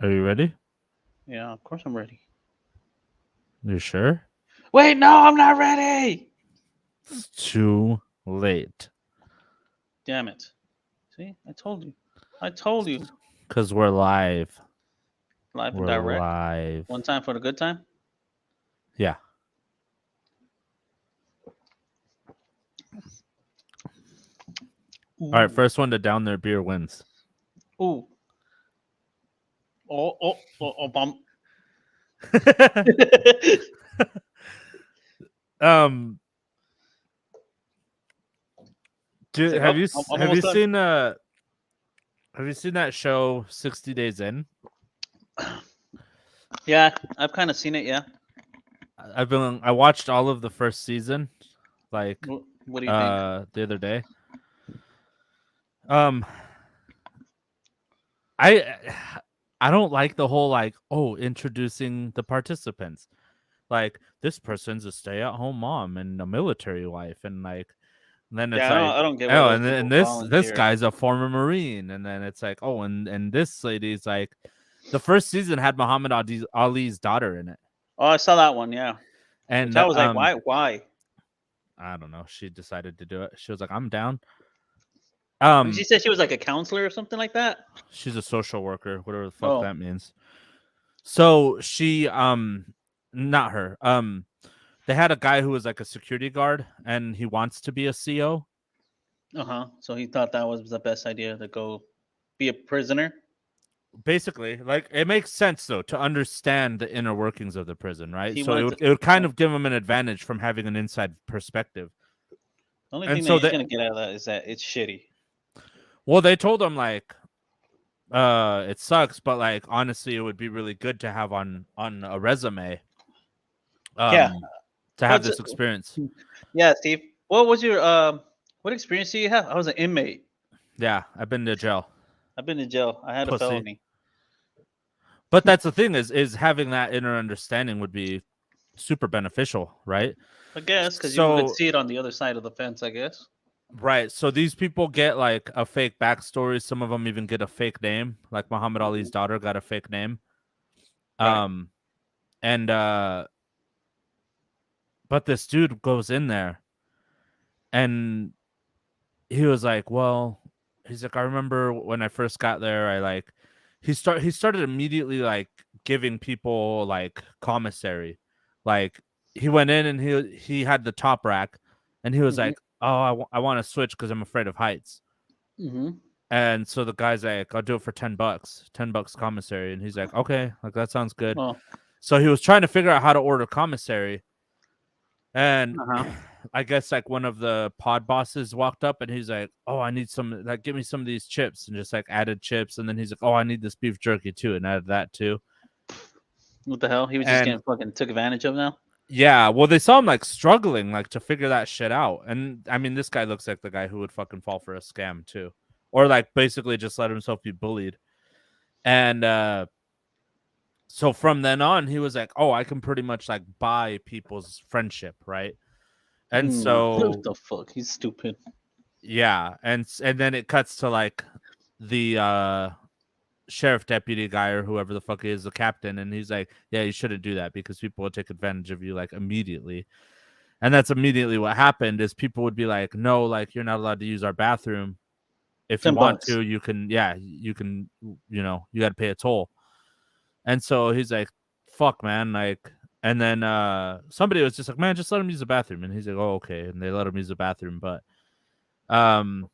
Are you ready? Yeah, of course I'm ready. You sure? Wait, no, I'm not ready. It's too late. Damn it. See, I told you. I told you. Because we're live. Live and We're direct. live. One time for the good time. Yeah. All right. Ooh, First one to down their beer wins. ooh. Bump. um. It's like, Have you I'm have you almost done. seen have you seen that show 60 Days In? Yeah, I've kind of seen it. Yeah. I watched all of the first season like What do you think? the other day. Um I I don't like the whole like introducing the participants. Like this person's a stay-at-home mom and a military wife and like and then it's Yeah, like I don't get why oh those and people this volunteer. guy's a former marine and then it's like oh and this lady's like the first season had Muhammad Ali's daughter in it. Oh, I saw that one. Yeah, which And I was like, why? Why? I don't know, she decided to do it. She was like I'm down. She Um said she was like a counselor or something like that. she's a social worker, whatever the fuck Oh, that means. So she not her. They had a guy who was like a security guard and he wants to be a CO. uh huh. So he thought that was the best idea to go be a prisoner. Basically, like it makes sense though to understand the inner workings of the prison, right? He So wanted to. it would kind Yeah. of give him an advantage from having an inside perspective. The only And thing that so he's they gonna get out of that is that it's shitty. they told him like it sucks, but like honestly it would be really good to have on a resume Yeah. um to have What's this experience. yeah, Steve? What was your what experience do you have? I was an inmate. Yeah, I've been to jail. I've been to jail. I had a Pussy. felony. But that's the thing is having that inner understanding would be super beneficial, right? I guess because you could So see it on the other side of the fence. I guess. right, so these people get like a fake backstory. Some of them even get a fake name. Like Muhammad Ali's daughter got a fake name. Right. Um, and but this dude goes in there, and he was like, "Well," he's like, "I remember when I first got there. I like." He started immediately like giving people like commissary, like he went in and he had the top rack, and he was Mhm. like, "Oh, I want to switch because I'm afraid of heights." Mhm. And so the guy's like, I'll do it for $10, $10 commissary. And he's like, okay, like that sounds good. Well. So he was trying to figure out how to order commissary. And Uh huh. I guess like one of the pod bosses walked up and he's like, oh, I need some, like, give me some of these chips and just like added chips. And then he's like, oh, I need this beef jerky too. And added that too. What the hell? He was just And getting fucking took advantage of now. yeah, well, they saw him like struggling, like to figure that shit out. And I mean, this guy looks like the guy who would fucking fall for a scam too. Or like basically just let himself be bullied. And so from then on he was like, oh, I can pretty much like buy people's friendship, right? And What so the fuck? He's stupid. yeah, and then it cuts to like the sheriff deputy guy or whoever the fuck he is, the captain, and he's like, yeah, you shouldn't do that because people will take advantage of you like immediately. And that's immediately what happened is people would be like, no, like you're not allowed to use our bathroom. If you Ten want bucks. to, you can, yeah, you can, you got to pay a toll. And so he's like, fuck, man. Like, and then somebody was just like, man, just let him use the bathroom. And he's like, oh, okay. And they let him use the bathroom. But um,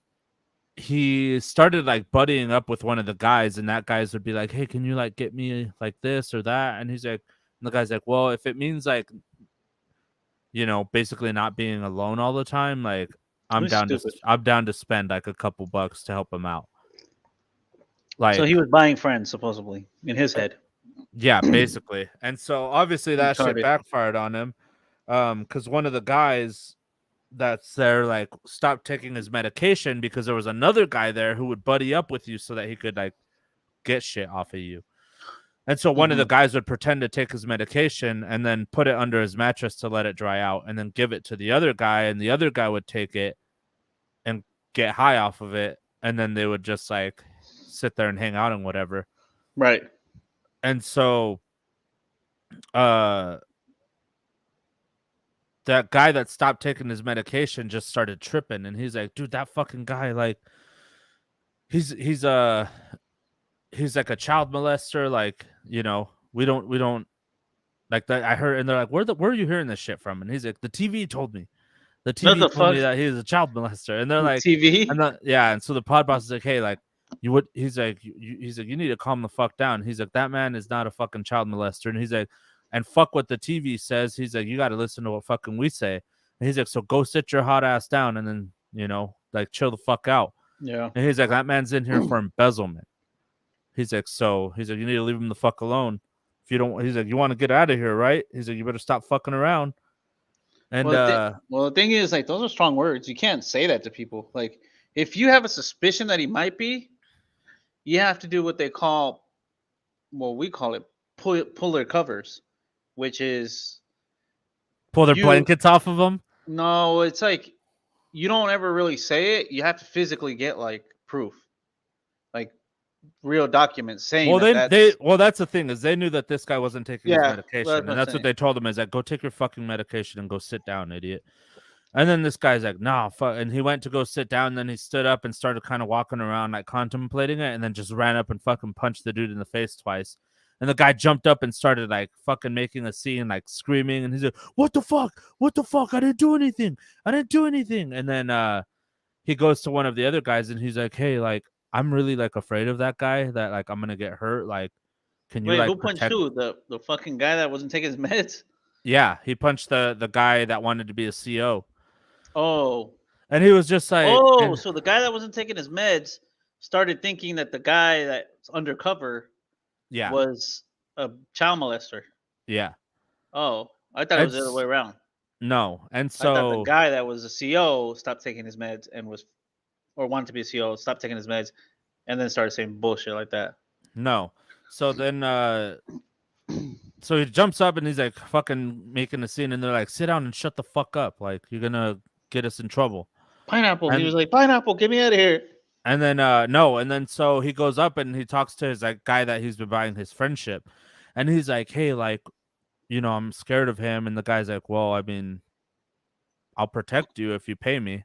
he started like buddying up with one of the guys, and that guys would be like, hey, can you like get me like this or that? And he's like, and the guy's like, well, if it means like, basically not being alone all the time, like He's stupid. I'm down to spend like a couple bucks to help him out. So Like, he was buying friends supposedly in his head. yeah, basically. And so obviously that shit Retarded. backfired on him. Because one of the guys that's there like stopped taking his medication because there was another guy there who would buddy up with you so that he could like get shit off of you. And so one of the Hmm. guys would pretend to take his medication and then put it under his mattress to let it dry out and then give it to the other guy, and the other guy would take it and get high off of it, and then they would just like sit there and hang out and whatever. Right. And so uh that guy that stopped taking his medication just started tripping, and he's like, dude, that fucking guy, like, he's he's like a child molester, like, we don't like that. I heard, and they're like, where are you hearing this shit from? And he's like, the TV told me. The What TV the told me fuck? that he's a child molester, and they're The like, TV? yeah. And so the pod boss is like, hey, like, you would, he's like, you need to calm the fuck down. He's like, that man is not a fucking child molester, and he's like, and fuck what the TV says. He's like, you got to listen to what fucking we say. And he's like, so go sit your hot ass down, and then like chill the fuck out. Yeah. And he's like, that man's in here for embezzlement. He's like, you need to leave him the fuck alone. If you don't, he's like, you want to get out of here, right? He's like, you better stop fucking around. And Well, the thing is, like, those are strong words. You can't say that to people. Like, if you have a suspicion that he might be, you have to do what they call, well, we call it pull their covers, which is pull their you. blankets off of him. No, it's like you don't ever really say it. You have to physically get like proof, like real documents saying Well, that that's that's the thing, is they knew that this guy wasn't taking his yeah. That's medication, what and I'm that's what saying. they told him, is like, go take your fucking medication and go sit down, idiot. And then this guy's like, nah, fuck. And he went to go sit down, and then he stood up and started kind of walking around, like contemplating it, and then just ran up and fucking punched the dude in the face twice. And the guy jumped up and started like fucking making a scene, like screaming, and he's like, what the fuck? What the fuck? I didn't do anything. I didn't do anything. And then he goes to one of the other guys, and he's like, hey, like, I'm really like afraid of that guy, that like I'm gonna get hurt. Like, can you Wait, like who punched protect? who? The fucking guy that wasn't taking his meds? Yeah, he punched the guy that wanted to be a CO. Oh, And he was just like, oh, and so the guy that wasn't taking his meds started thinking that the guy that's undercover yeah, was a child molester. yeah. Oh, I thought it was the other way It's around. no. And I thought the so guy that was a CO stopped taking his meds and was, or wanted to be a CO, stopped taking his meds, and then started saying bullshit like that. no. So then so he jumps up and he's like fucking making a scene, and they're like, sit down and shut the fuck up. Like, you're gonna get us in trouble. Pineapple. He was And like, pineapple, get me out of here. and then no, and then so he goes up and he talks to his like guy that he's been buying his friendship. And he's like, hey, like, I'm scared of him. And the guy's like, well, I mean, I'll protect you if you pay me,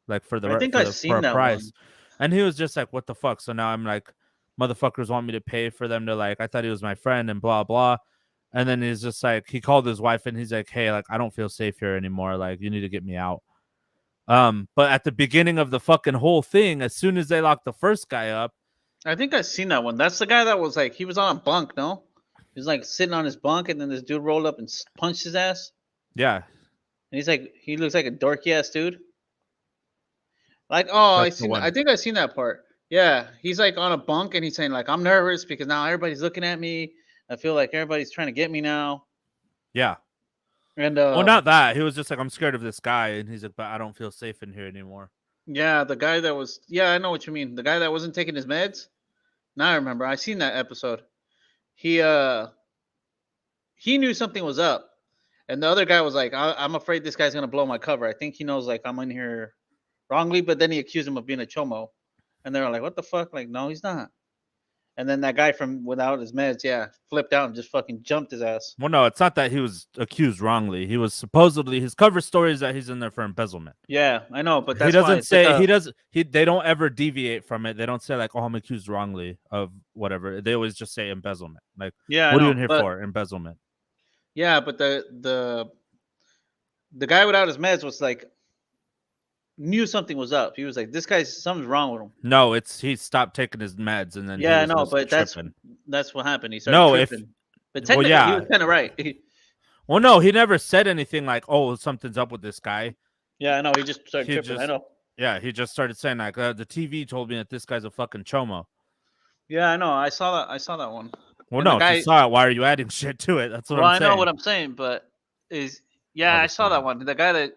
like, for I think I've for seen a that price. one. And he was just like, what the fuck? So now I'm like, motherfuckers want me to pay for them to, like, I thought he was my friend and blah blah. And then he's just like, he called his wife and he's like, hey, like, I don't feel safe here anymore. Like, you need to get me out. But at the beginning of the fucking whole thing, as soon as they locked the first guy up, I think I've seen that one. That's the guy that was like, he was on a bunk, no? He was like sitting on his bunk, and then this dude rolled up and punched his ass. yeah, And he's like, he looks like a dorky ass dude. Like, oh, that's the I one. think I seen that part. Yeah, he's like on a bunk, and he's saying like, I'm nervous because now everybody's looking at me. I feel like everybody's trying to get me now. Yeah. And Well, not that. He was just like, I'm scared of this guy. And he's like, but I don't feel safe in here anymore. yeah, the guy that was, yeah, I know what you mean. The guy that wasn't taking his meds. Now I remember. I seen that episode. He he knew something was up, and the other guy was like, I'm afraid this guy's gonna blow my cover. I think he knows like I'm in here wrongly, but then he accused him of being a chomo, and they're like, what the fuck? Like, no, he's not. And then that guy from without his meds, yeah, flipped out and just fucking jumped his ass. Well, no, it's not that he was accused wrongly. He was supposedly, his cover story is that he's in there for embezzlement. Yeah, I know, but He that's why doesn't it's like say, a they don't ever deviate from it. They don't say like, oh, I'm accused wrongly of whatever. They always just say embezzlement. Like, yeah, I what are you in know, here but for? Embezzlement. yeah, but the guy without his meds was like knew something was up. He was like, this guy's something's wrong with him. No, he stopped taking his meds, and then he Yeah, I was know, just but tripping. that's what happened. He started No, tripping. But well, technically, he yeah. was kind of right. Well, no, he never said anything like, oh, something's up with this guy. Yeah, I know. He just started He tripping. I just, know. yeah, he just started saying like, the TV told me that this guy's a fucking chomo. Yeah, I know. I saw that. I saw that one. Well, And the no, if you guy. saw it, why are you adding shit to it? That's what Well, I'm I know what saying. I'm saying, but is yeah, I saw Obviously that not. one. The guy that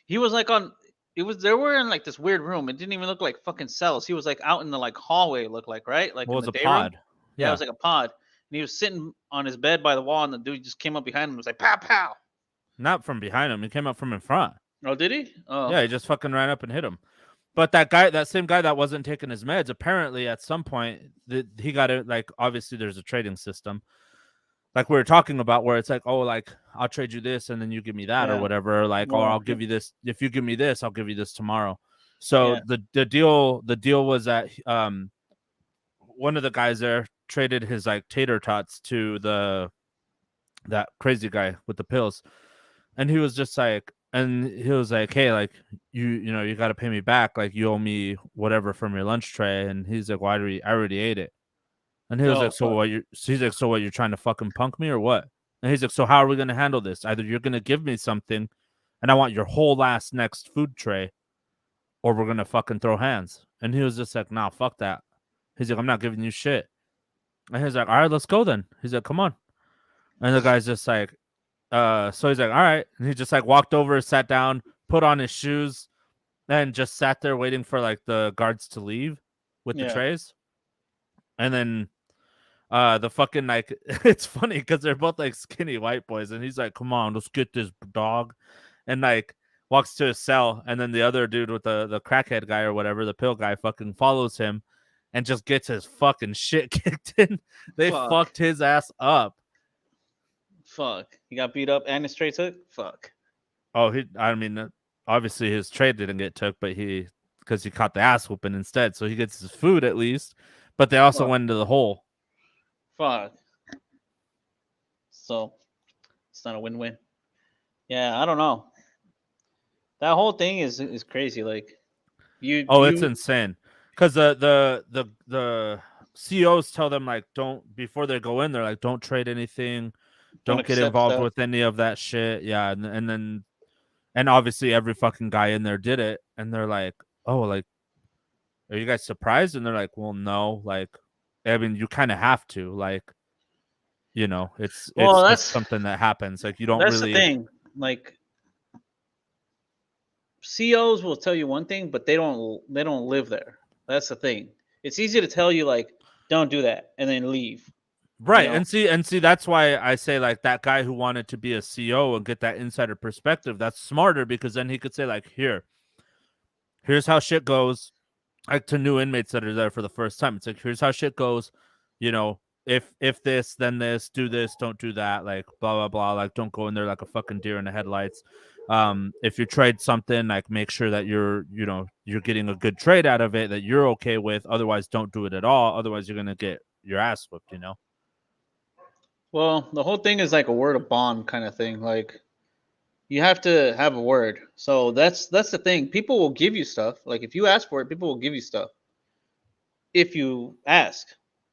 he was like on. It was they were in like this weird room. It didn't even look like fucking cells. He was like out in the like hallway. It looked like right, like Well, in it the was a day room. pod. Yeah, it Yeah. was like a pod. And he was sitting on his bed by the wall, and the dude just came up behind him and was like, pow, pow. Not from behind him. He came up from in front. Oh, did he? Oh, Yeah, he just fucking ran up and hit him. But that same guy that wasn't taking his meds, apparently at some point he got it. Like obviously, there's a trading system, like we were talking about, where it's like, oh, like I'll trade you this and then you give me that or Yeah. whatever. Like, or Well, I'll give you this if you give me this, I'll give you this tomorrow. So yeah. the deal was that one of the guys there traded his like tater tots to that crazy guy with the pills, and he was just like, and he was like, hey, like you know you got to pay me back, like you owe me whatever from your lunch tray. And he's like, why? I already ate it. And he was Oh like, fuck. he's like, so what, you're trying to fucking punk me or what? And he's like, so how are we gonna handle this? Either you're gonna give me something and I want your whole last next food tray, or we're gonna fucking throw hands. And he was just like, nah, fuck that. He's like, I'm not giving you shit. And he's like, all right, let's go then. He's like, come on. And the guy's just like, so he's like, all right. And he just like walked over, sat down, put on his shoes, and just sat there waiting for like the guards to leave with the Yeah. trays. And then the fucking like it's funny because they're both like skinny white boys, and he's like, come on, let's get this dog. And like walks to his cell, and then the other dude with the crackhead guy or whatever, the pill guy, fucking follows him and just gets his fucking shit kicked in. They Fuck. fucked his ass up. Fuck. He got beat up and his straight took. Fuck. Oh, I mean, obviously his trade didn't get took, but because he caught the ass whooping instead, so he gets his food at least. But they also Fuck. went into the hole. Fuck. So it's not a win-win. Yeah, I don't know. That whole thing is crazy. Like Oh, it's you insane. Because the CEOs tell them like, don't, before they go in, they're like, don't trade anything, don't don't get accept involved stuff. with any of that shit. Yeah, and then and obviously every fucking guy in there did it, and they're like, oh, like, are you guys surprised? And they're like, well, no, like, I mean, you kind of have to, like, you know, Well, it's something that happens. Like, you don't that's the really, thing. Like CEOs will tell you one thing, but they don't live there. That's the thing. It's easy to tell you like don't do that and then leave. You right. know. And see, that's why I say like that guy who wanted to be a CEO and get that insider perspective, that's smarter, because then he could say like, here's how shit goes. Like to new inmates that are there for the first time, it's like, here's how shit goes. You know, if this, then this, do this, don't do that, like blah blah blah. Like don't go in there like a fucking deer in the headlights. If you trade something, like make sure that you're getting a good trade out of it that you're okay with. Otherwise, don't do it at all. Otherwise, you're gonna get your ass whipped. You know. Well, the whole thing is like a word of bond kind of thing. Like you have to have a word. So that's the thing. People will give you stuff. Like if you ask for it, people will give you stuff. If you ask,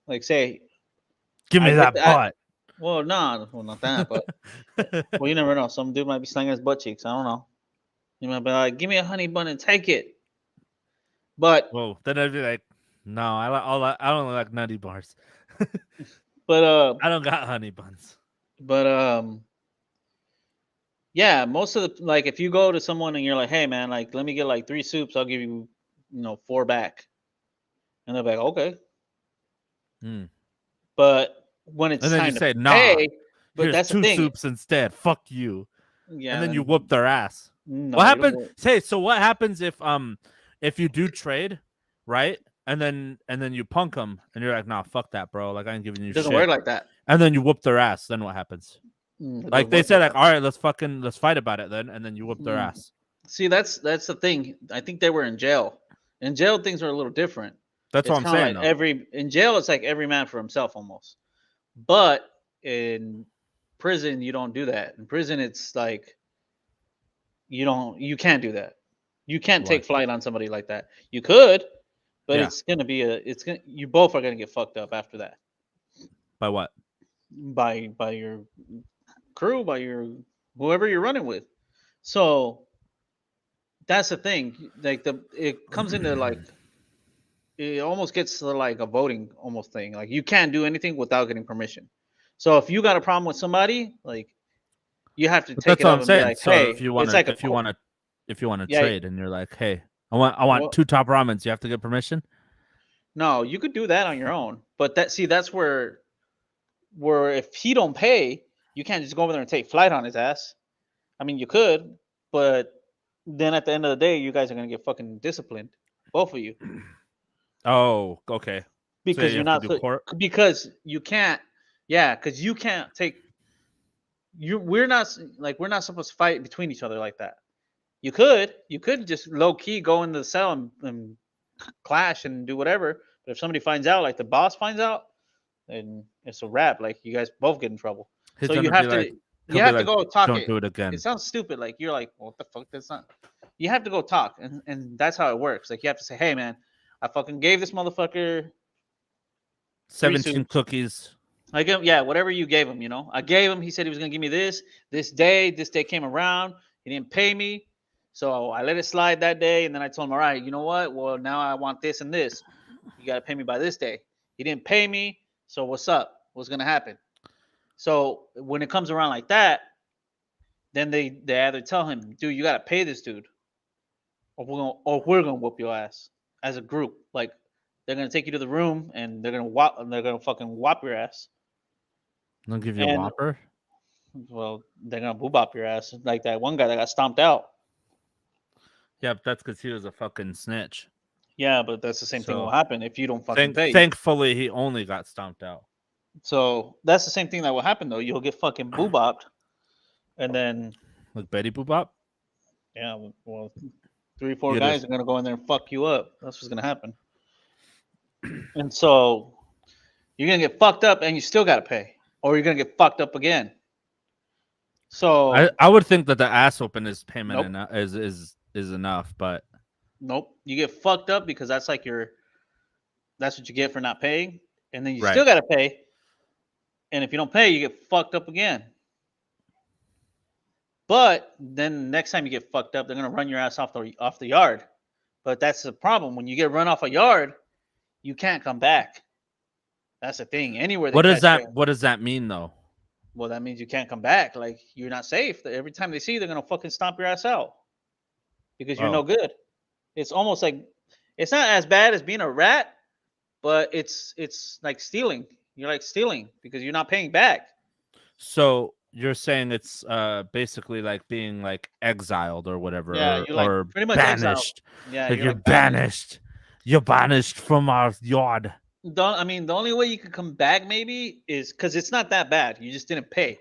like say, Give I me get that that. butt. Well, nah, well not that, but well you never know. Some dude might be slanging his butt cheeks. I don't know. You might be like, give me a honey bun and take it. But Whoa, then I'd be like, no, I don't like nutty bars. but I don't got honey buns. but yeah, most of the like if you go to someone and you're like, hey man, like let me get like 3 soups, I'll give you, 4 back. And they're like, okay. Hmm. But when it's And then you time to say, nah, pay, but here's that's the two thing. soups instead. Fuck you. And Yeah, then you then whoop their ass. What no, you don't happens? work. Say, so what happens if you do trade, right? And then you punk them, and you're like, nah, fuck that, bro. Like I ain't giving you It doesn't work shit. like that. And then you whoop their ass. Then what happens? It Like doesn't they work say, like like, that. all right, let's fight about it then, and then you whoop their Mm. ass. See, that's the thing. I think they were in jail. In jail, things are a little different. That's what It's I'm kind of saying, like though. every in jail, it's like every man for himself almost. But in prison, you don't do that. In prison, it's like you can't do that. You can't Why? take flight on somebody like that. You could, but Yeah. you both are gonna get fucked up after that By what? by your crew, by your whoever you're running with. So that's the thing. Like it comes into like it almost gets to like a voting almost thing. Like you can't do anything without getting permission. So if you got a problem with somebody, like you have to But take that's it what up I'm and be saying. like, So hey, it's like a if you want to yeah. trade, and you're like, hey, I want Well, 2 top ramens, you have to get permission. no, you could do that on your own. But that's where if he don't pay, you can't just go over there and take flight on his ass. I mean, you could, but then at the end of the day, you guys are gonna get fucking disciplined. both of you, Oh, okay. So because you you're have to not do court. because you can't. Yeah, because you can't take you. We're not supposed to fight between each other like that. You could just low key go in the cell and clash and do whatever. But if somebody finds out, like the boss finds out, then it's a wrap. Like you guys both get in trouble. He's So gonna be like, he'll you be have to like, go talk don't it. do it It again. sounds stupid. Like you're like, what the fuck? That's not. You have to go talk, and that's how it works. Like you have to say, hey man, I fucking gave this motherfucker 3 17 soups. cookies. I gave him, yeah, whatever you gave him, I gave him. He said he was gonna give me this day. This day came around. He didn't pay me, so I let it slide that day. And then I told him, all right, you know what? Well, now I want this and this. You gotta pay me by this day. He didn't pay me, so what's up? What's gonna happen? So when it comes around like that, then they either tell him, dude, you gotta pay this dude, or we're gonna whoop your ass as a group. Like they're gonna take you to the room and they're gonna fucking whop your ass. They'll give you a And whopper. well, they're gonna boobop your ass like that one guy that got stomped out. Yeah, but that's because he was a fucking snitch. Yeah, but that's the same thing will So happen if you don't fucking pay. thankfully, he only got stomped out. So that's the same thing that will happen though. You'll get fucking boobopped, and then Like Betty Boop. yeah, well, 3 or 4 You guys just are gonna go in there and fuck you up. That's what's gonna happen. And so you're gonna get fucked up, and you still gotta pay, or you're gonna get fucked up again. So I would think that the ass whooping is payment nope, enough is enough, but nope. You get fucked up because that's what you get for not paying, and then you right. still gotta pay. And if you don't pay, you get fucked up again. But then next time you get fucked up, they're gonna run your ass off the yard. But that's the problem. When you get run off a yard, you can't come back. That's the thing. Anywhere they catch you, What does that mean though? well, that means you can't come back. Like you're not safe. Every time they see you, they're gonna fucking stomp your ass out because you're no Oh, good. It's almost like it's not as bad as being a rat, but it's like stealing. You're like stealing because you're not paying back. so you're saying it's basically like being like exiled or whatever, Yeah, you're like or pretty much exiled. banished. Yeah, Like you're you're like banished. banished. You're banished from our yard. I mean, the only way you could come back maybe is because it's not that bad. You just didn't pay.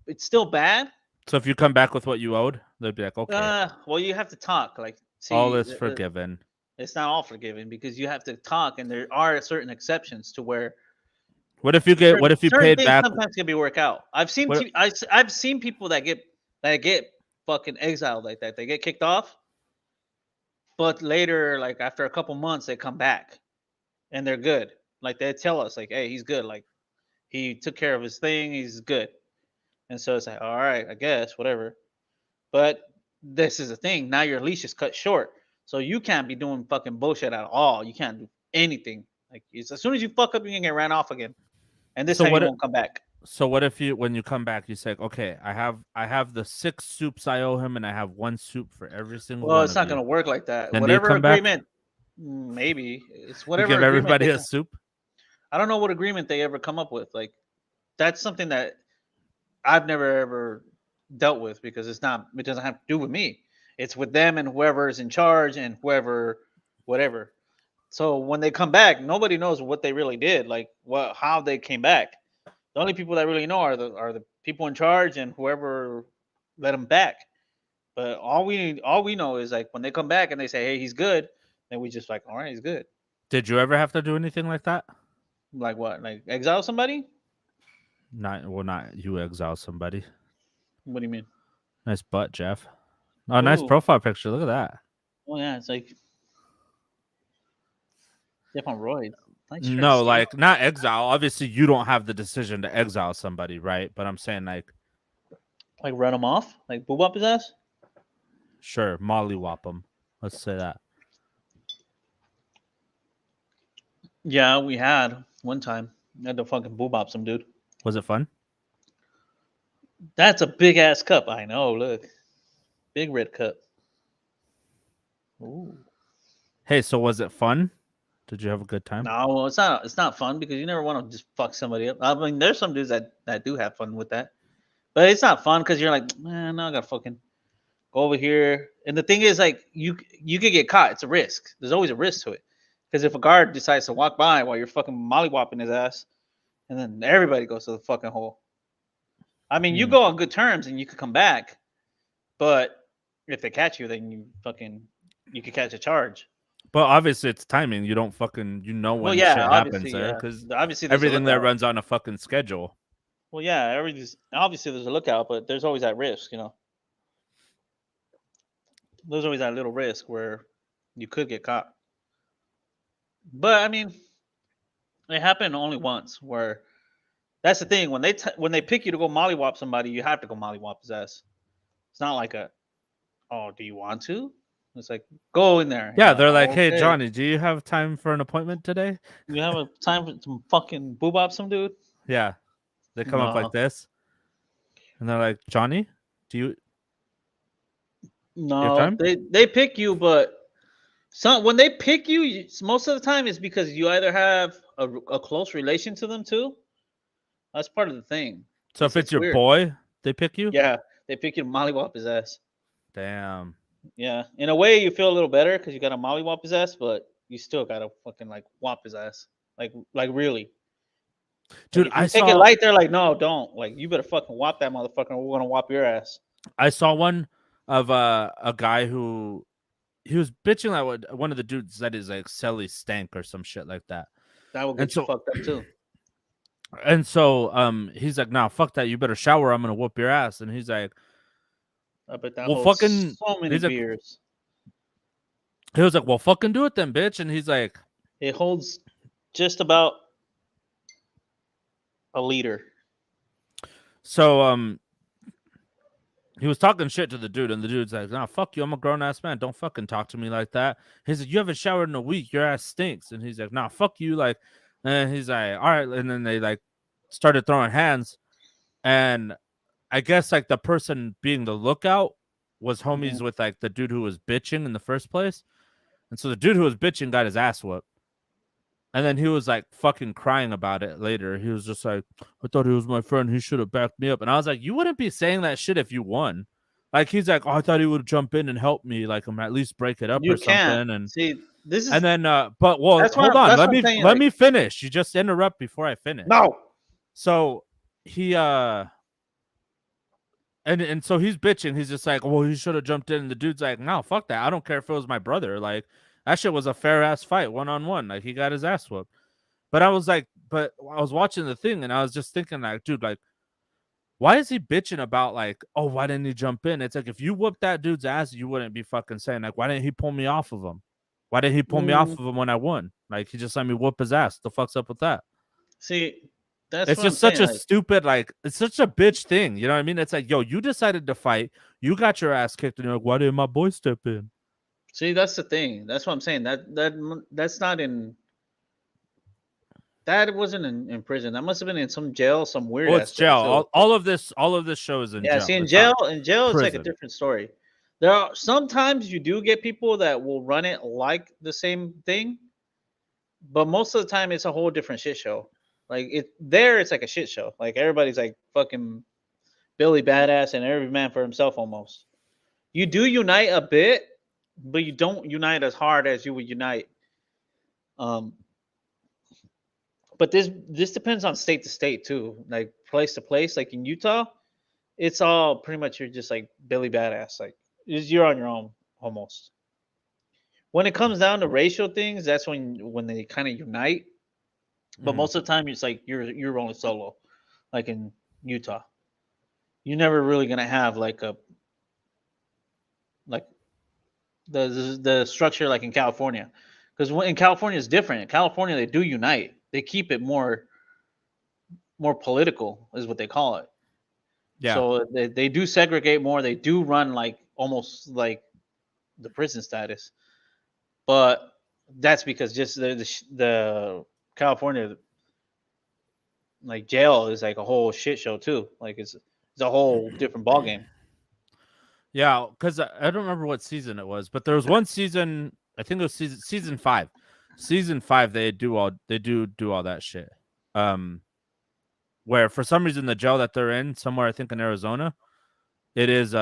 It's still bad. So if you come back with what you owed, they'd be like, okay, Well, you have to talk. Like, all see, is forgiven. it's not all forgiven because you have to talk, and there are certain exceptions to where What if you get? What if you certain paid things back? sometimes can be work out. What? I've seen people that get fucking exiled like that. They get kicked off, but later, like after a couple months, they come back and they're good. Like they tell us, like, hey, he's good. Like he took care of his thing. He's good. And so it's like, all right, I guess, whatever. But this is the thing. Now your leash is cut short. So you can't be doing fucking bullshit at all. You can't do anything. Like as soon as you fuck up, you're gonna get ran off again. And this So time you what? won't come back. So what if you, when you come back, you say, okay, I have the 6 soups I owe him, and I have 1 soup for every single Well, one it's of not you. gonna work like that. Then do you Whatever come back? agreement, maybe it's You whatever give agreement everybody a soup. I don't know what agreement they ever come up with. Like that's something that I've never ever dealt with because it doesn't have to do with me. It's with them and whoever is in charge and whoever whatever. So when they come back, nobody knows what they really did, like how they came back. The only people that really know are the people in charge and whoever let them back. But all we know is like when they come back and they say, "Hey, he's good," then we just like, "All right, he's good." Did you ever have to do anything like that? Like what? Like exile somebody? Not you exile somebody. What do you mean? Nice butt, Jeff. Oh, nice Ooh, profile picture. Look at that. oh yeah, it's like Jeff on roids. Nice shirt, No, Steve. like not exile. Obviously, you don't have the decision to exile somebody, right? But I'm saying, like, Like run him off? Like boob up his ass? sure, mollywop them. Let's say that. Yeah, we had one time. I had to fucking boob up some dude. Was it fun? That's a big ass cup. I know. Look, big red cup. Ooh. Hey, so was it fun? Did you have a good time? No, well, it's not. It's not fun because you never want to just fuck somebody up. I mean, there's some dudes that do have fun with that, but it's not fun because you're like, man, now I got fucking. Go over here. And the thing is, like, you could get caught. It's a risk. There's always a risk to it. Because if a guard decides to walk by while you're fucking mollywopping his ass, and then everybody goes to the fucking hole. I mean, you go on good terms and you could come back, but if they catch you, then you could catch a charge. But obviously, it's timing. You don't fucking Well, when yeah, shit happens obviously, there yeah. because Obviously, there's a everything there lookout. runs on a fucking schedule. Well, yeah, obviously there's a lookout, but there's always that risk, There's always that little risk where you could get caught. But I mean, it happened only once. Where that's the thing when they pick you to go mollywop somebody, you have to go mollywop his ass. It's not like do you want to? It's like go in there. Yeah, they're like, hey, okay. Johnny, do you have time for an appointment today? You have a time for some fucking boobop some dude? Yeah, they come up like this, and they're like, Johnny, do you? No, time? they pick you, but when they pick you, most of the time it's because you either have a close relation to them too. That's part of the thing. So if it's your weird. Boy, they pick you. Yeah, they pick you to mollywop his ass. Damn. Yeah, in a way you feel a little better because you got to mollywop his ass, but you still gotta fucking like whop his ass, like really. Dude, like, if you take it light. They're like, no, don't. Like, you better fucking whop that motherfucker. Or we're gonna whop your ass. I saw one of a guy who he was bitching like one of the dudes that is like Selly stank or some shit like that. That will get you fucked up too. And so he's like, nah, fuck that. You better shower. I'm gonna whoop your ass. And he's like, I bet that holds fucking so many beers. He was like, well, fucking do it then, bitch. And he's like, it holds just about a liter. So he was talking shit to the dude, and the dude's like, nah, fuck you. I'm a grown ass man. Don't fucking talk to me like that. He's like, you haven't showered in a week. Your ass stinks. And he's like, nah, fuck you. Like, and he's like, all right. And then they like started throwing hands. And I guess like the person being the lookout was homies with like the dude who was bitching in the first place. And so the dude who was bitching got his ass whooped. And then he was like fucking crying about it later. He was just like, I thought he was my friend. He should have backed me up. And I was like, you wouldn't be saying that shit if you won. Like, he's like, oh, I thought he would jump in and help me, like, at least break it up or something. And see, this is, and then, but well, hold on, let me finish. You just interrupt before I finish. No. So he, and so he's bitching. He's just like, well, he should have jumped in. And the dude's like, no, fuck that. I don't care if it was my brother. Like, that shit was a fair ass fight, 1-on-1. Like, he got his ass whooped. But I was like, I was watching the thing and I was just thinking, like, dude, like, why is he bitching about like, oh, why didn't he jump in? It's like, if you whooped that dude's ass, you wouldn't be fucking saying like, why didn't he pull me off of him? Why didn't he pull me off of him when I won? Like, he just let me whoop his ass. The fuck's up with that? See, it's just such a stupid, like, it's such a bitch thing. You know what I mean? It's like, yo, you decided to fight. You got your ass kicked, and you're like, why didn't my boy step in? See, that's the thing. That's what I'm saying. That's not in. That wasn't in prison. That must have been in some jail, some weird. Oh, it's jail. All of this shows in jail. Yeah, see, in jail, it's like a different story. There are sometimes you do get people that will run it like the same thing, but most of the time it's a whole different shit show. Like it's like a shit show. Like everybody's like fucking Billy Badass and every man for himself almost. You do unite a bit, but you don't unite as hard as you would unite. But this depends on state to state too, like place to place. Like in Utah, it's all pretty much you're just like Billy Badass. Like you're on your own almost. When it comes down to racial things, that's when they kind of unite. But most of the time, it's like you're only solo. Like in Utah, you're never really gonna have like the structure like in California, because in California is different. In California, they do unite. They keep it more political, is what they call it. Yeah. So they do segregate more. They do run like almost like the prison status, but that's because just the California like jail is like a whole shit show too. Like it's a whole different ballgame. Yeah, because I don't remember what season it was, but there was one season. I think it was season 5. Season 5, they do all that shit. Where for some reason the jail that they're in, somewhere I think in Arizona, it is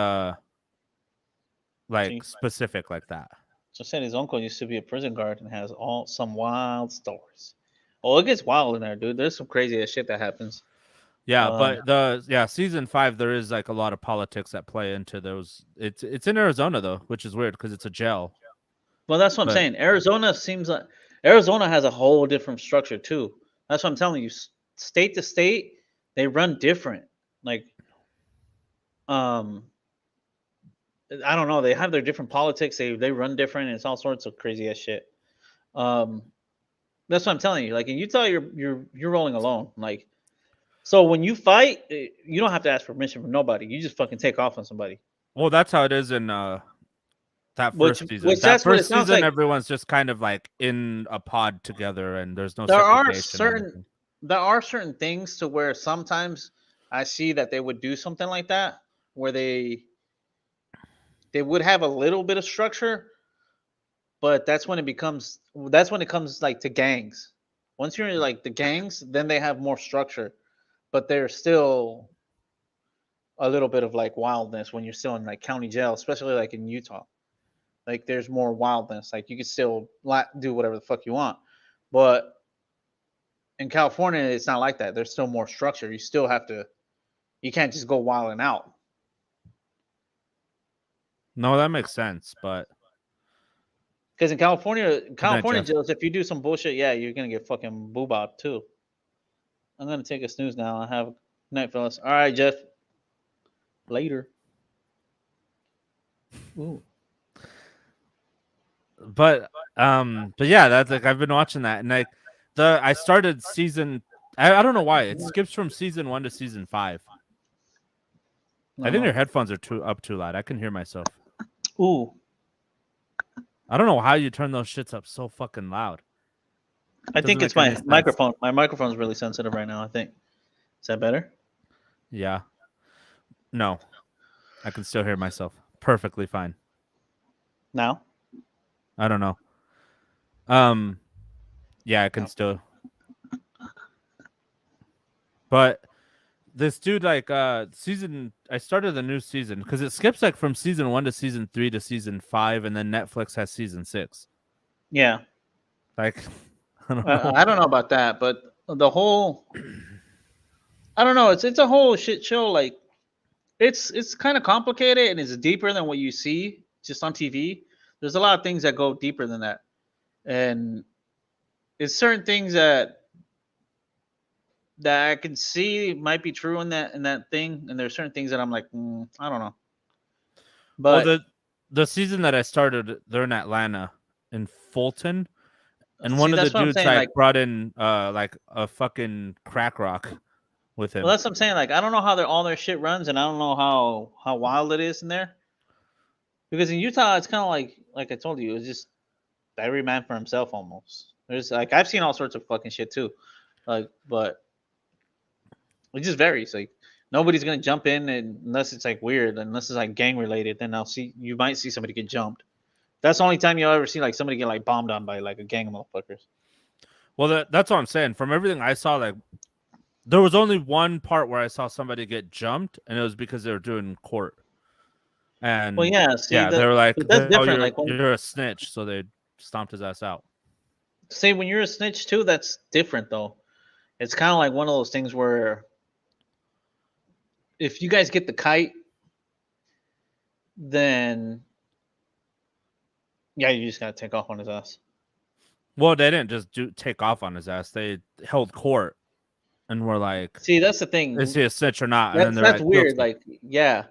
See, specific like that. just said his uncle used to be a prison guard and has some wild stories. Oh, it gets wild in there, dude. There's some crazy ass shit that happens. Yeah, Um, but season 5 there is like a lot of politics that play into those. It's in Arizona though, which is weird because it's a jail. well, that's what I'm But saying. Arizona seems like Arizona has a whole different structure too. That's what I'm telling you. State to state, they run different. Like, um, I don't know. They have their different politics. They run different. And it's all sorts of crazy ass shit. Um, that's what I'm telling you. Like in Utah, you're rolling alone. Like, so when you fight, you don't have to ask permission from nobody. You just fucking take off on somebody. well, that's how it is in that Which first season. which That that's what it first sounds season, like. everyone's just kind of like in a pod together, and there's no There are segregation or certain anything. there are certain things to where sometimes I see that they would do something like that, where they would have a little bit of structure, but that's when it comes like to gangs. Once you're in like the gangs, then they have more structure, but there's still a little bit of like wildness when you're still in like county jail, especially like in Utah. Like there's more wildness. Like you can still do whatever the fuck you want, but in California, it's not like that. There's still more structure. You still have to. You can't just go wilding out. No, that makes sense, but Because in good night, California Jeff. jails, if you do some bullshit, yeah, you're gonna get fucking boobot too. I'm gonna take a snooze now. I have night, fellas. All right, Jeff. Later. Ooh. But yeah, that's like I've been watching that, and like I started season. I don't know why it skips from season 1 to season 5. I think your headphones are too loud. I can hear myself. Ooh. I don't know how you turn those shits up so fucking loud. I think it's my microphone. My microphone's really sensitive right now. I think. Is that better? Yeah. No, I can still hear myself perfectly fine. Now. I don't know. Yeah, I can still. But this dude, like, I started the new season because it skips like from season 1 to season 3 to season 5, and then Netflix has season 6. Yeah. Like, I don't know. I don't know about that, but the whole. I don't know. It's a whole shit show. Like, it's kind of complicated and it's deeper than what you see just on TV. There's a lot of things that go deeper than that, and it's certain things that I can see might be true in that thing, and there's certain things that I'm like, I don't know. Well, But the season that I started, they're in Atlanta, in Fulton, and one see, of the that's what I'm dudes saying. like Like, brought in like a fucking crack rock with him. well, that's what I'm saying. Like, I don't know how all their shit runs, and I don't know how wild it is in there. Because in Utah, it's kind of like I told you, it's just every man for himself almost. There's like I've seen all sorts of fucking shit too, like but it just varies. Like nobody's gonna jump in unless it's like weird, unless it's like gang related. Then you might see somebody get jumped. That's the only time you'll ever see like somebody get like bombed on by like a gang of motherfuckers. Well, that's what I'm saying. From everything I saw, like there was only one part where I saw somebody get jumped, and it was because they were doing court. And Well, yeah, see they were like, that's "Oh, different. Like you're a snitch," so they stomped his ass out. say when you're a snitch too, that's different though. It's kind of like one of those things where if you guys get the kite, then yeah, you just gotta take off on his ass. Well, they didn't just take off on his ass. They held court and were like, see, that's the thing. "Is he a snitch or not?" And then they're That's like, weird. "Guilty." Like, yeah.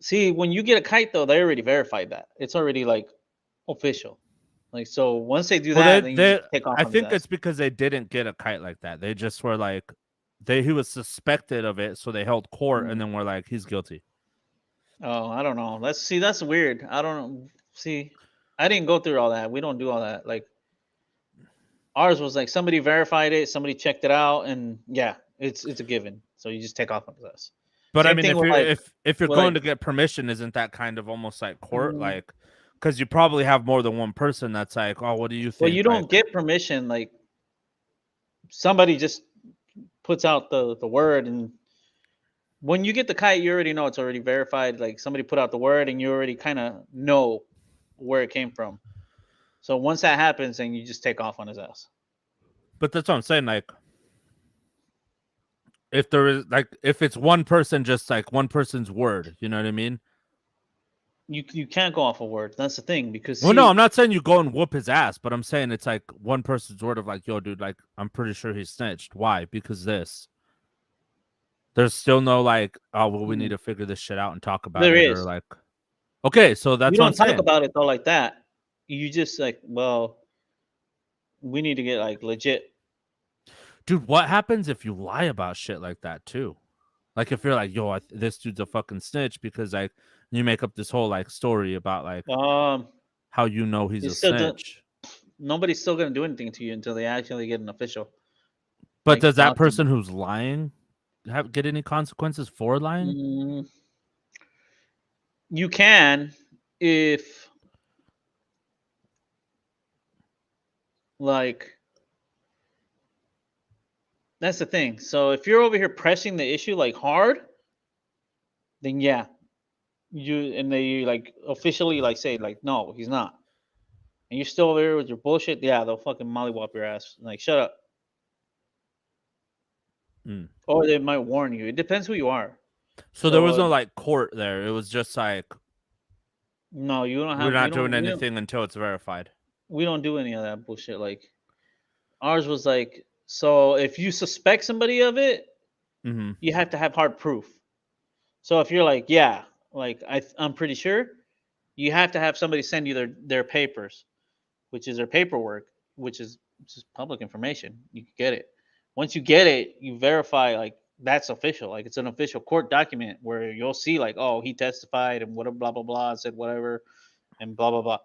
See, when you get a kite though, they already verified that. It's already like official. Like, so once they do Well, that, then you just take off I on his think ass. it's because they didn't get a kite like that. They just were like, he was suspected of it, so they held court, and then were like, he's guilty. Oh, I don't know. That's weird. I don't know. See, I didn't go through all that. We don't do all that. Like ours was like somebody verified it, somebody checked it out, and yeah, it's a given. So you just take off on his ass. But I Same mean, thing if with you're like if you're with going like to get permission, isn't that kind of almost like court? mm, Like, because you probably have more than one person that's like, "Oh, what do you well, think?" you Like, don't get permission. Like somebody just puts out the word, and when you get the kite, you already know it's already verified. Like somebody put out the word, and you already kind of know where it came from. So once that happens, then you just take off on his ass. But that's what I'm saying. Like, if there is like, if it's one person, just like one person's word, you know what I mean? You can't go off a word. That's the thing because Well, no, see, I'm not saying you go and whoop his ass, but I'm saying it's like one person's word of like, yo, dude, like, I'm pretty sure he snitched. Why? Because this. There's still no like, oh, well, we need to figure this shit out and talk about there it, or is. like, okay, so You that's what I'm don't talk saying. about it though like that. You just like, well, we need to get like legit. Dude, what happens if you lie about shit like that too? Like, if you're like, yo, this dude's a fucking snitch because like you make up this whole like story about like Um, how you know he's a it's still do- snitch. nobody's still gonna do anything to you until they actually get an official But like does that document. person who's lying get any consequences for lying? Mm, you can if like that's the thing. So if you're over here pressing the issue like hard, then yeah, you and they like officially like say like no, he's not, and you're still over here with your bullshit. Yeah, they'll fucking mollywop your ass. Like shut up, Mm. or they might warn you. It depends who you are. So there was So no like court there. It was just like, no, you don't we're have. not doing anything until it's verified. We don't do any of that bullshit. Like ours was like so if you suspect somebody of it, Mm-hmm. you have to have hard proof. So if you're like, yeah, like I'm pretty sure, you have to have somebody send you their papers, which is their paperwork, which is just public information. You can get it. Once you get it, you verify like that's official. Like it's an official court document where you'll see like, oh, he testified and whatever, blah blah blah, said whatever, and blah blah blah.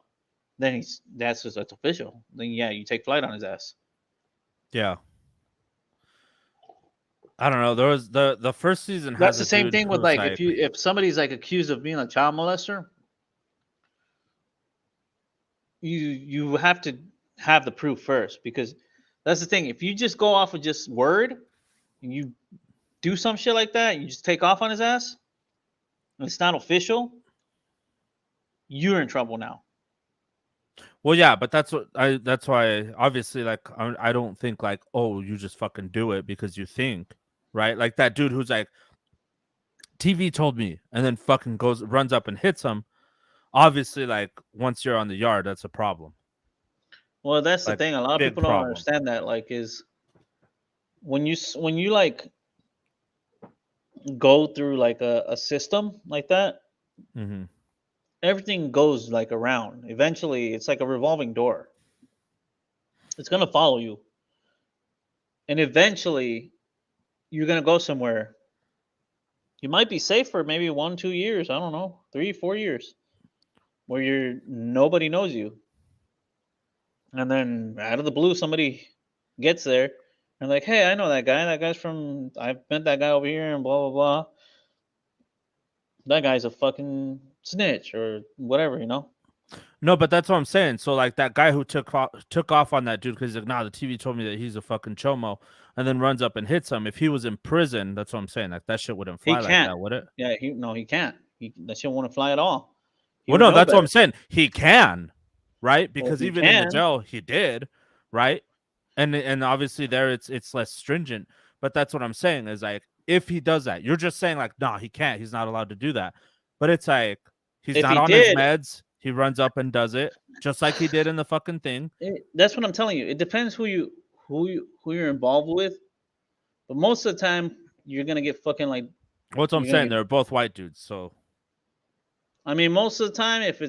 Then that's official. Then yeah, you take flight on his ass. Yeah. I don't know. There was the first season That's has the a same dude thing with who's like like, if somebody's like accused of being a child molester, you have to have the proof first because that's the thing. If you just go off of just word and you do some shit like that, you just take off on his ass, and it's not official, you're in trouble now. well, yeah, but that's why obviously like I don't think like, oh, you just fucking do it because you think, right? Like that dude who's like, TV told me, and then fucking runs up and hits him. Obviously, like once you're on the yard, that's a problem. Well, that's the Like, thing. A lot of big people don't problem. understand that. Like, is when you like go through like a system like that, Mm-hmm. everything goes like around. Eventually, it's like a revolving door. It's gonna follow you, and eventually, you're gonna go somewhere. You might be safe for maybe 1, 2 years. I don't know, 3, 4 years, where you're nobody knows you, and then out of the blue, somebody gets there and like, hey, I know that guy. That guy's from. I've met that guy over here, and blah blah blah. That guy's a fucking snitch or whatever, you know. No, but that's what I'm saying. So like that guy who took off on that dude because he's like, nah, the TV told me that he's a fucking chomo, and then runs up and hits him. If he was in prison, that's what I'm saying. Like that shit wouldn't He fly like can't. that, would it? Yeah, he can't. That shit won't fly at all. He Well, would no, know that's what I'm better. saying. He can, right? Well, Because he even in the can. jail, he did, right? And obviously there it's less stringent. But that's what I'm saying is like, if he does that, you're just saying like, nah, he can't. He's not allowed to do that. But it's like he's If not he on his did, meds. He runs up and does it just like he did in the fucking thing. that's what I'm telling you. It depends who you're involved with, but most of the time you're gonna get fucking like What's what I'm you're gonna saying? get. They're both white dudes, so I mean, most of the time, if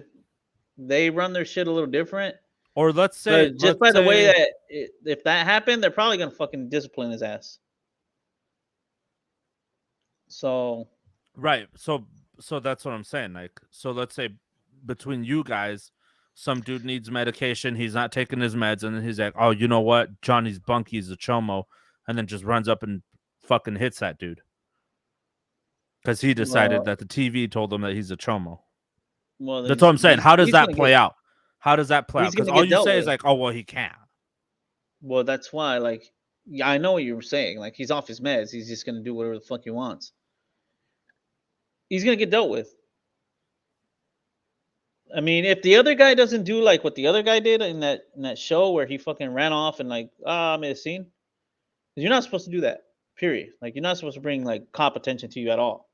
they run their shit a little different, or but just let's by the way say that if that happened, they're probably gonna fucking discipline his ass. So right. So that's what I'm saying. Like, so let's say between you guys, some dude needs medication, he's not taking his meds, and then he's like, oh, you know what? Johnny's bunky's a chomo, and then just runs up and fucking hits that dude. Because he decided well, that the TV told him that he's a chomo. well, then That's what I'm saying. How does he's that gonna play get out? How does that play out? he's Because gonna all get you dealt say is with. like, oh well, he can't. Well, that's why, like, yeah, I know what you were saying. Like, he's off his meds. He's just gonna do whatever the fuck he wants. he's gonna get dealt with. I mean, if the other guy doesn't do like what the other guy did in that show where he fucking ran off and like made a scene, 'cause you're not supposed to do that. Period. Like you're not supposed to bring like cop attention to you at all.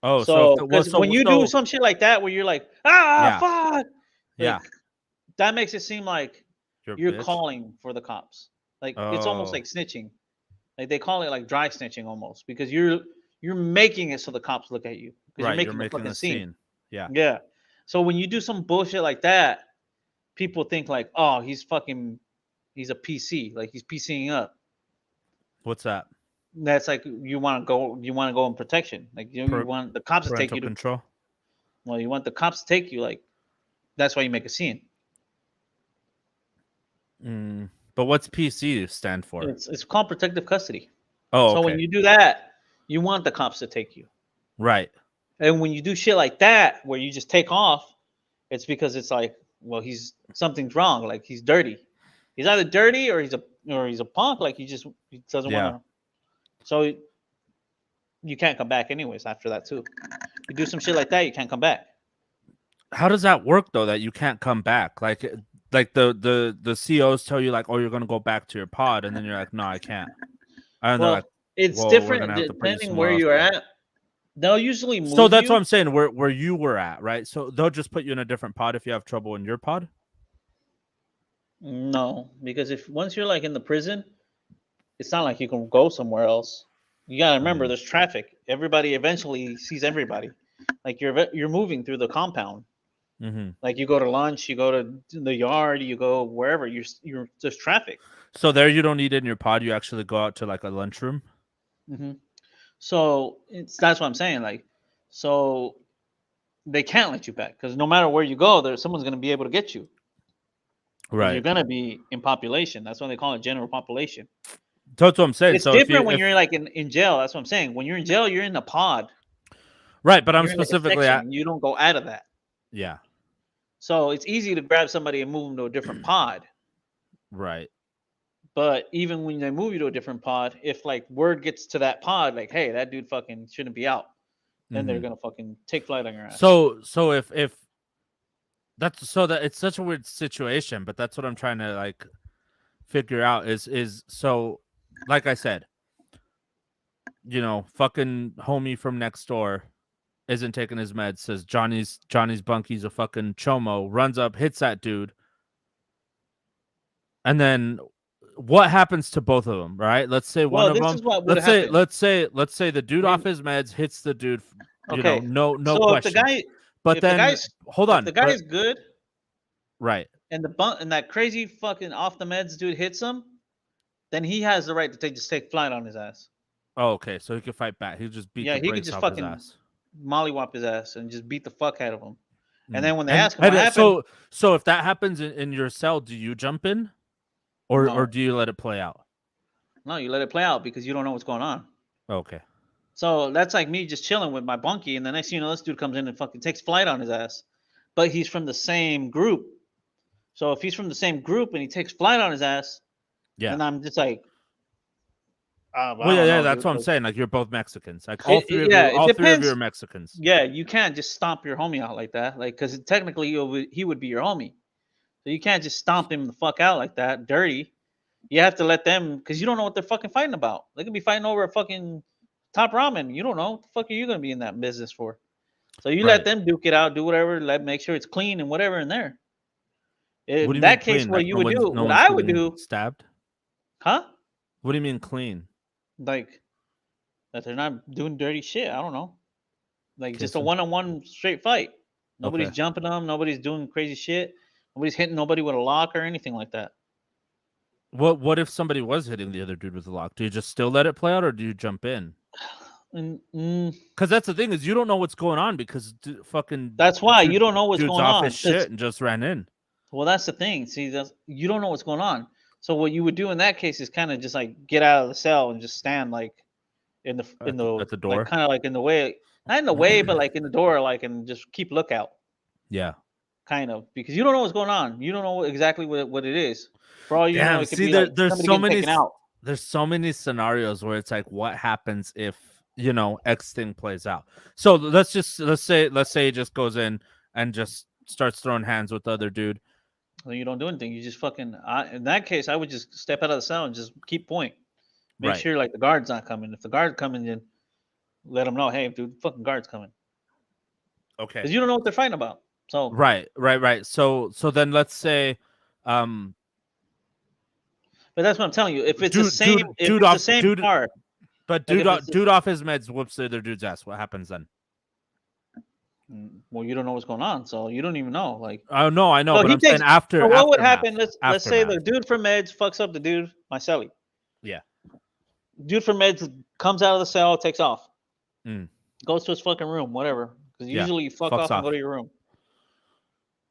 Oh, so if So the, well, because when you do some shit like that where you're like yeah, fuck, yeah, like that makes it seem like you're a you're bitch. calling for the cops. Like it's almost Oh, like snitching. Like they call it like dry snitching almost because you're making it so the cops look at you because you're right. You're making the making fucking a scene. scene. Yeah. Yeah. So when you do some bullshit like that, people think like, oh, he's a PC, like he's PCing up. What's that? That's like you want to go in protection, like you Per- want the cops to take parental you to. control. Well, you want the cops to take you, like that's why you make a scene. But what's PC stand for? It's called protective custody. Oh, So when okay. you do that, you want the cops to take you. Right. And when you do shit like that, where you just take off, it's because it's like, well, something's wrong. Like he's dirty. He's either dirty or he's a punk. Like he doesn't Yeah. want to. So you can't come back anyways after that too. You do some shit like that, you can't come back. How does that work though? That you can't come back? Like the COs tell you like, oh, you're gonna go back to your pod, and then you're like, no, I can't. And they're like, Well, it's well, we're gonna different have to put you depending somewhere where else. you're at. They'll usually So move that's what you. I'm saying. Where you were at, right? So they'll just put you in a different pod if you have trouble in your pod. No, because if once you're like in the prison, it's not like you can go somewhere else. You gotta remember, there's traffic. Everybody eventually sees everybody. Like you're moving through the compound. Mm-hmm. Like you go to lunch, you go to the yard, you go wherever. You're there's traffic. So there, you don't need it in your pod. You actually go out to like a lunchroom. Mm-hmm. So that's what I'm saying. Like, so they can't let you back because no matter where you go, there's someone's gonna be able to get you because you're Right. gonna be in population. That's why they call it general population. So that's what I'm saying. It's So if you different when you're like in jail. That's what I'm saying. When you're in jail, you're in a pod. right, but I'm You're in like a specifically section. at And you don't go out of that. yeah. So it's easy to grab somebody and move them to a different pod. Right. But even when they move you to a different pod, if like word gets to that pod, like, hey, that dude fucking shouldn't be out, then they're gonna fucking take flight on your ass. So if that's so that it's such a weird situation, but that's what I'm trying to like figure out is so like I said, fucking homie from next door isn't taking his meds, says Johnny's bunky's a fucking chomo, runs up, hits that dude, and then what happens to both of them, right? Let's say one Well, of this them, is what would happen. let's say the dude off his meds hits the dude, Okay. no So if the question. guy, But if then the guy's, hold if on, the guy's good, right? and and that crazy fucking off the meds dude hits him, then he has the right to just take flight on his ass. Oh, okay, so he could fight back. He could just beat Yeah, the he could brakes just off his fucking ass. mollywop his ass and just beat the fuck out of him. And Mm. then when they And, ask him what happened, so if that happens in your cell, do you jump in, or no, do you let it play out? no, you let it play out because you don't know what's going on. Okay. So that's like me just chilling with my bunkie, and the next thing you know, this dude comes in and fucking takes flight on his ass. But he's from the same group. So if he's from the same group and he takes flight on his ass, Yeah. then I'm just like, Well, yeah, that's what I'm saying. Like you're both Mexicans. Like all three of it three of you depends. are Mexicans. Yeah, you can't just stomp your homie out like that, like because technically he would be your homie. So you can't just stomp him the fuck out like that, dirty. You have to let them, because you don't know what they're fucking fighting about. They could be fighting over a fucking top ramen. You don't know what the fuck are you gonna be in that business for. So you let Right. them duke it out, do whatever, make sure it's clean and whatever in there. What do In you that mean case, clean? what Like you would do, no what one's I would getting do, stabbed? huh? What do you mean clean? Like that they're not doing dirty shit. I don't know. Like Okay, just a so one-on-one straight fight. Nobody's okay. jumping them. Nobody's doing crazy shit. Nobody's hitting nobody with a lock or anything like that. What if somebody was hitting the other dude with a lock? Do you just still let it play out, or do you jump in? Because that's the thing, is you don't know what's going on, because fucking That's why you don't know what's dude's going off on. his shit and just ran in. Well, that's the thing. See, you don't know what's going on. So what you would do in that case is kind of just like get out of the cell and just stand like in the At the door? like kind of like in the way, not in the way, but like in the door, like, and just keep lookout, Yeah. kind of, because you don't know what's going on. You don't know exactly what it is. For all you know, Damn. it could See, be like there's somebody so getting many taken out. there's so many scenarios where it's like, what happens if X thing plays out. So let's say he just goes in and just starts throwing hands with the other dude. Well, you don't do anything. You just fucking. In that case, I would just step out of the cell and just keep point. Make Right. sure like the guard's not coming. If the guard's coming, then let them know, hey, dude, fucking guard's coming. Okay. Because you don't know what they're fighting about. So, Right. So then let's say, um, but that's what I'm telling you. If it's the dude, same, dude, if dude it's the off, same dude, part, but like dude, if it's, dude off his meds whoops the other dude's ass. What happens then? well, you don't know what's going on, so you don't even know. Like, Oh no, I know, so but he I'm saying takes. So what would aftermath, happen? Let's say aftermath. the dude from Meds fucks up the dude, my celly. Yeah. Dude from Meds comes out of the cell, takes off, Mm, goes to his fucking room, whatever. Because yeah. usually you fuck Fucks off and go off. to your room.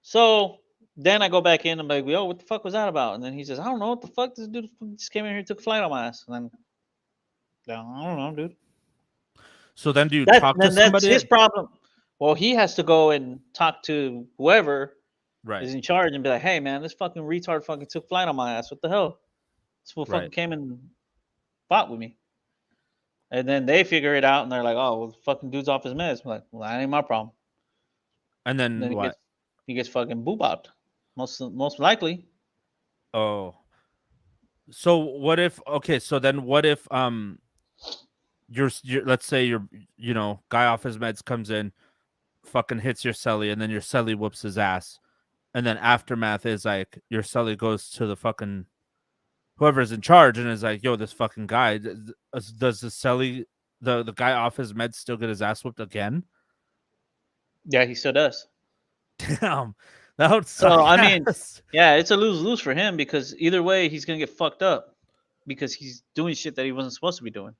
So then I go back in and I'm like, yo, what the fuck was that about? And then he says, I don't know what the fuck. This dude just came in here and took a flight on my ass. And then, yeah, I don't know, dude. So then, do you That's talk to then that's somebody? his problem. Well, he has to go and talk to whoever Right. is in charge and be like, hey man, this fucking retard fucking took flight on my ass. What the hell? This fool fucking Right. came and fought with me. And then they figure it out and they're like, oh, well, the fucking dude's off his meds. I'm like, well, that ain't my problem. And And then then what? he gets fucking boobopped. Most likely. Oh. So what if? Okay. So then, what if you're let's say guy off his meds comes in, fucking hits your celly, and then your celly whoops his ass, and then aftermath is like your celly goes to the fucking whoever's in charge and is like, yo, this fucking guy does the celly the guy off his meds still get his ass whooped again? Yeah, he still does. Damn, that would So suck I mean, ass. yeah, it's a lose lose for him because either way he's gonna get fucked up because he's doing shit that he wasn't supposed to be doing.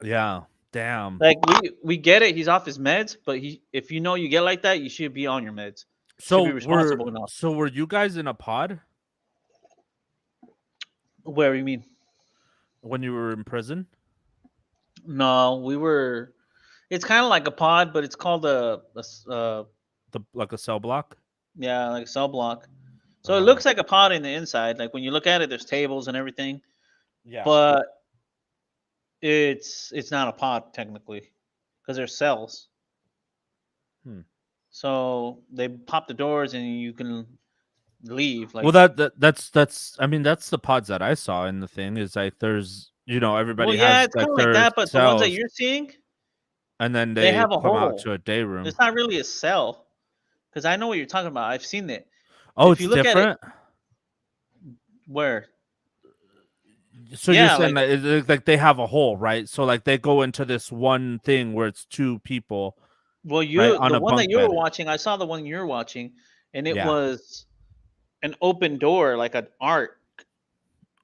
Yeah, damn. Like we get it, he's off his meds, but he if you know you get like that, you should be on your meds. Should be responsible enough. So were you guys in a pod Where you mean? when you were in prison? No, we were. It's kind of like a pod, but it's called The like a cell block? yeah, like a cell block. So it Oh, looks like a pod in the inside. Like when you look at it, there's tables and everything, yeah. but it's not a pod technically because there's cells. Hmm. So they pop the doors and you can leave. Well, Like, that's I mean that's the pods that I saw in the thing is like there's well, everybody yeah, has it's kind like of like their that, but the ones that cells you're seeing, and then they they have a come out hole. to a day room. It's not really a cell because I know what you're talking about. I've seen it. Oh, If it's you look at it, different. where So you're yeah, saying like that like they have a hole, right? So like they go into this one thing where it's two people, well, right, you on the a one that bunk you were bed. watching, I saw the one you're watching, and it Yeah. was an open door, like an arc,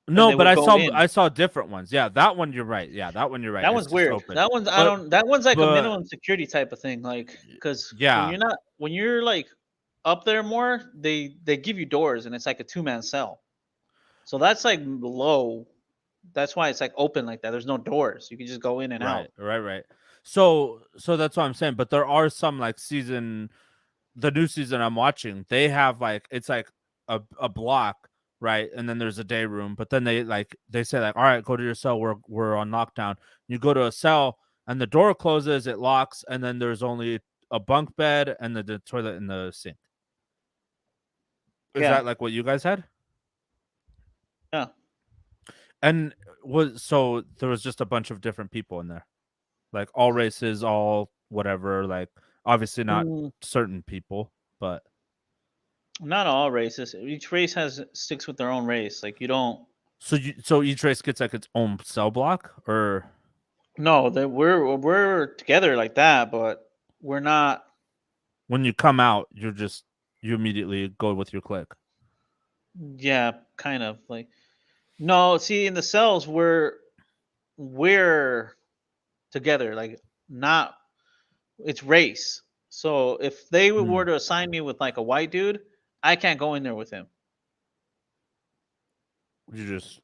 and No, they but would go in. I saw different ones. Yeah, that one you're right. Yeah, that one you're right. That It's one's just weird. open. That one's I But don't. That one's like a but minimum security type of thing. Like, because yeah. when you're like up there more, they give you doors, and it's like a 2-man cell. So that's like low. That's why it's like open like that. There's no doors. You can just go in and Right, out. right. So that's what I'm saying. But there are some like the new season I'm watching. They have like it's like a block, right, and then there's a day room. But then they say like, all right, go to your cell. We're on lockdown. You go to a cell, and the door closes, it locks, and then there's only a bunk bed and the toilet and the sink. Is Yeah, that like what you guys had? yeah. And so there was just a bunch of different people in there, like all races, all whatever. Like obviously not Mm, certain people, but not all races. Each race has sticks with their own race. Like you don't. so each race gets like its own cell block, or No, that we're together like that, but we're not. when you come out, you immediately go with your clique. Yeah, kind of like no. See, in the cells, we're together. Like not. It's race. So if they Hmm. were to assign me with like a white dude, I can't go in there with him. You just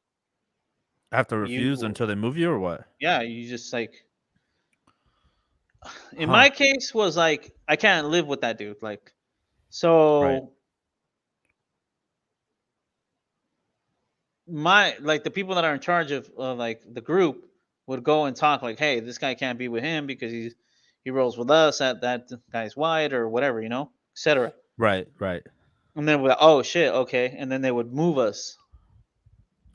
have to refuse You, until they move you, or what? yeah, you just like. In Huh? my case, was like I can't live with that dude. Like Right. so, my like the people that are in charge of like the group would go and talk like, "Hey, this guy can't be with him because he rolls with us. That guy's white or whatever, etc." Right, right. And then we're like, "Oh shit, okay." And then they would move us.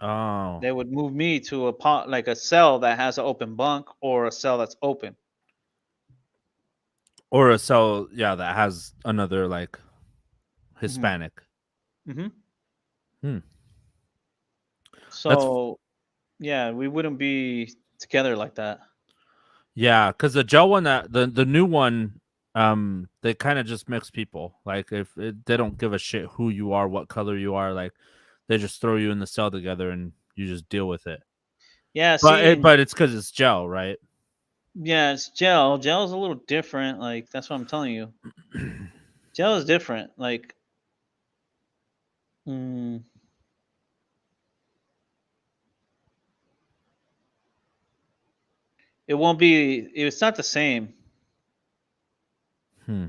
Oh. They would move me to like a cell that has an open bunk or a cell that's open. Or a cell, yeah, that has another like Hmm. Hispanic. Hmm. Hmm. That's So yeah, we wouldn't be together like that. Yeah, because the gel one that the new one, they kind of just mix people. Like they don't give a shit who you are, what color you are. Like they just throw you in the cell together and you just deal with it. Yeah, But see, it's because it's gel, right? yeah, it's gel. Gel is a little different. Like that's what I'm telling you. Gel is different. Like, mm, it won't be. It's not the same. Hmm.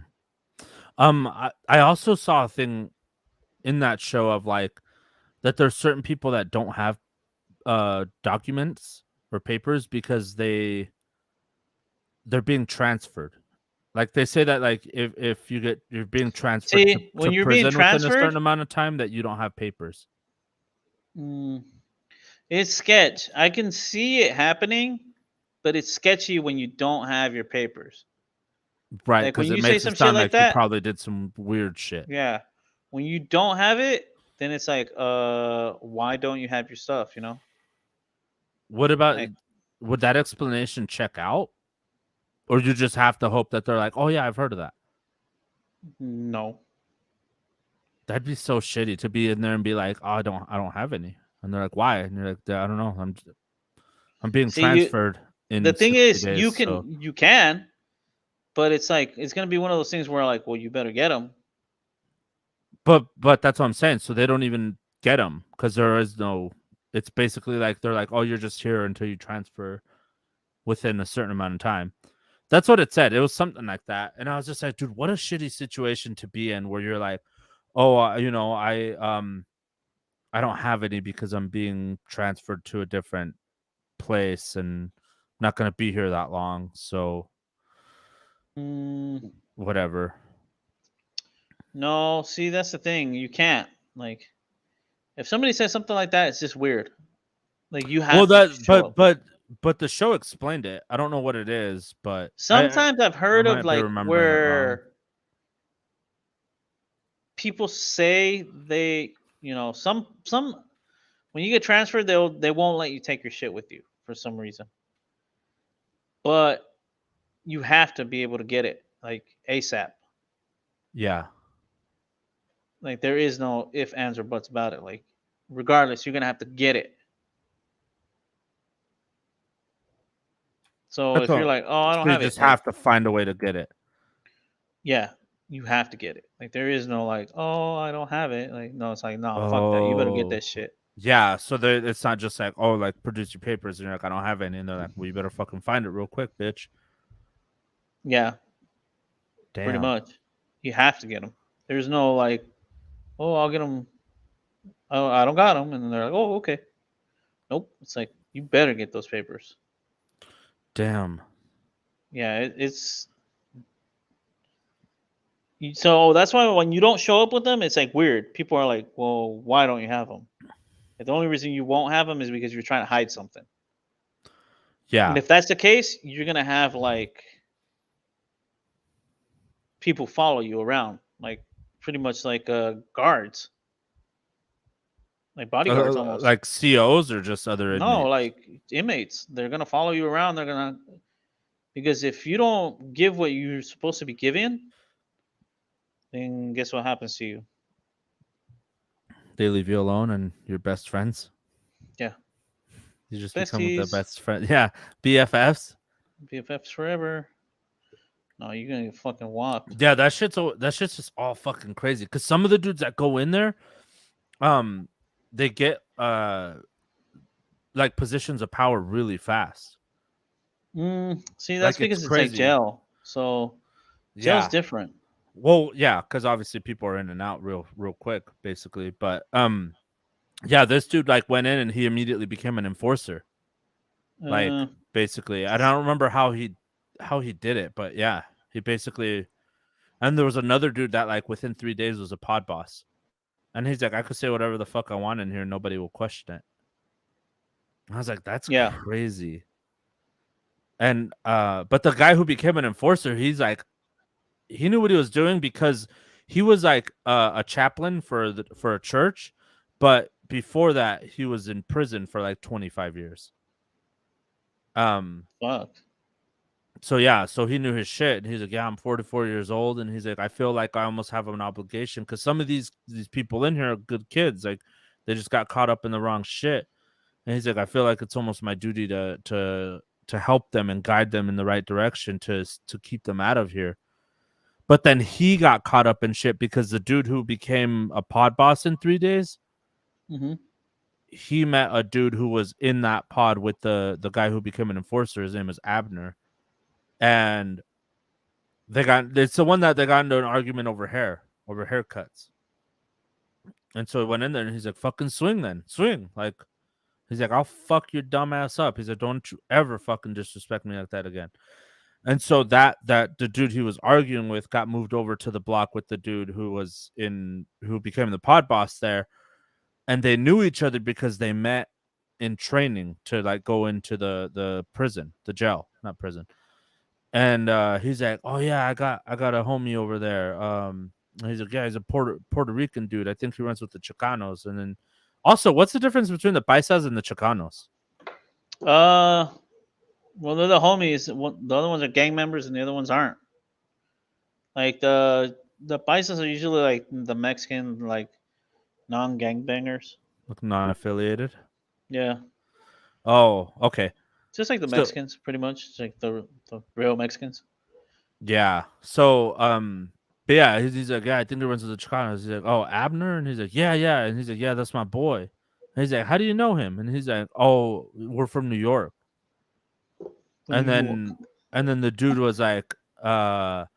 I also saw a thing in that show of like that there's certain people that don't have documents or papers because they're being transferred. Like they say that like if you're being transferred See, to when you're being prison within a certain transferred, amount of time that you don't have papers. mm, it's sketch. I can see it happening, but it's sketchy when you don't have your papers. Right, Like when because it you say makes it some shit sound like like you that, probably did some weird shit. yeah. When you don't have it, then it's like, why don't you have your stuff? What about Like, would that explanation check out? Or you just have to hope that they're like, "Oh yeah, I've heard of that." no. That'd be so shitty to be in there and be like, "Oh, I don't have any." And they're like, "Why?" And you're like, "I don't know. I'm being See, you. transferred The in thing 60 is, days." So, you can, but it's like it's gonna be one of those things where like, well, you better get them. but that's what I'm saying. So they don't even get them because there is no. It's basically like they're like, "Oh, you're just here until you transfer within a certain amount of time." That's what it said. It was something like that. And I was just like, dude, what a shitty situation to be in where you're like, oh, I don't have any because I'm being transferred to a different place and I'm not going to be here that long. So Mm, whatever. no, see, that's the thing. You can't. Like, if somebody says something like that, it's just weird. Like, you Well, have to show up. but the show explained it. I don't know what it is, but Sometimes I've I heard of might be like remembering it wrong. where people say some when you get transferred, they won't let you take your shit with you for some reason. But you have to be able to get it like ASAP. Yeah. Like there is no if, ands, or buts about it. Like regardless, you're gonna have to get it. So That's if you're all. like, oh, I don't So you have it, just like have to find a way to get it. yeah, you have to get it. Like there is no like, oh, I don't have it. Like no, it's like no, fuck that. You better get Oh. that shit. Yeah, so it's not just like, oh, like produce your papers, and you're like, I don't have any, and they're like, well, you better fucking find it real quick, bitch. Yeah, pretty Damn. much. You have to get them. There's no like, oh, I'll get them. Oh, I don't got them, and then they're like, oh, okay. Nope. It's like you better get those papers. Damn. Yeah, so that's why when you don't show up with them, it's like weird. People are like, well, why don't you have them? And the only reason you won't have them is because you're trying to hide something. And Yeah. if that's the case, you're gonna have like people follow you around, like pretty much like guards, like bodyguards almost. Like COs or just other No, inmates. like inmates. They're gonna follow you around. They're gonna because if you don't give what you're supposed to be giving, then guess what happens to you? They leave you alone, and you're best friends. Yeah, You just become the besties, best friend. Yeah, BFFs. BFFs forever. No, you're gonna get fucking whopped. Yeah, that shit's just all fucking crazy. Because some of the dudes that go in there, um, they get like positions of power really fast. See, that's Like it's because it's like crazy. jail. So jail's Yeah. different. Well, yeah, because obviously people are in and out real quick, basically. But yeah, this dude like went in and he immediately became an enforcer. Like Uh, basically. I don't remember how he did it, but yeah, he basically. And there was another dude that like within 3 days was a pod boss, and he's like, I could say whatever the fuck I want in here, nobody will question it. I was like, that's Yeah. crazy. And but the guy who became an enforcer, he's like, he knew what he was doing because he was like a chaplain for a church, but before that he was in prison for like 25 years. Um Fuck. so yeah, so he knew his shit, and he's like, yeah, I'm 44 years old, and he's like, I feel like I almost have an obligation because some of these people in here are good kids, like they just got caught up in the wrong shit. And he's like, I feel like it's almost my duty to help them and guide them in the right direction to keep them out of here. But then he got caught up in shit because the dude who became a pod boss in 3 days, Mm-hmm. he met a dude who was in that pod with the guy who became an enforcer. His name is Abner, and it's the one that they got into an argument over haircuts. And so he went in there and he's like, fucking swing then. Swing. Like, he's like, I'll fuck your dumb ass up. He's like, don't you ever fucking disrespect me like that again. And so that the dude he was arguing with got moved over to the block with the dude who became the pod boss there. And they knew each other because they met in training to like go into the prison, the jail, not prison. And he's like, oh yeah, I got a homie over there. And he's like, yeah, he's a Puerto Rican dude. I think he runs with the Chicanos. And then also, what's the difference between the Paisas and the Chicanos? Well, they're the homies. The other ones are gang members, and the other ones aren't. Like the Paisas are usually like the Mexican, like non-gangbangers. Like non-affiliated. Yeah, Oh, okay. just like the So Mexicans, pretty much. It's like the real Mexicans. yeah. So but yeah, he's like, yeah, I think he runs with the Chicanos. He's like, oh, Abner, and he's like, yeah, yeah, and he's like, yeah, that's my boy. And he's like, how do you know him? And he's like, oh, we're from New York. New And York. then the dude was like, and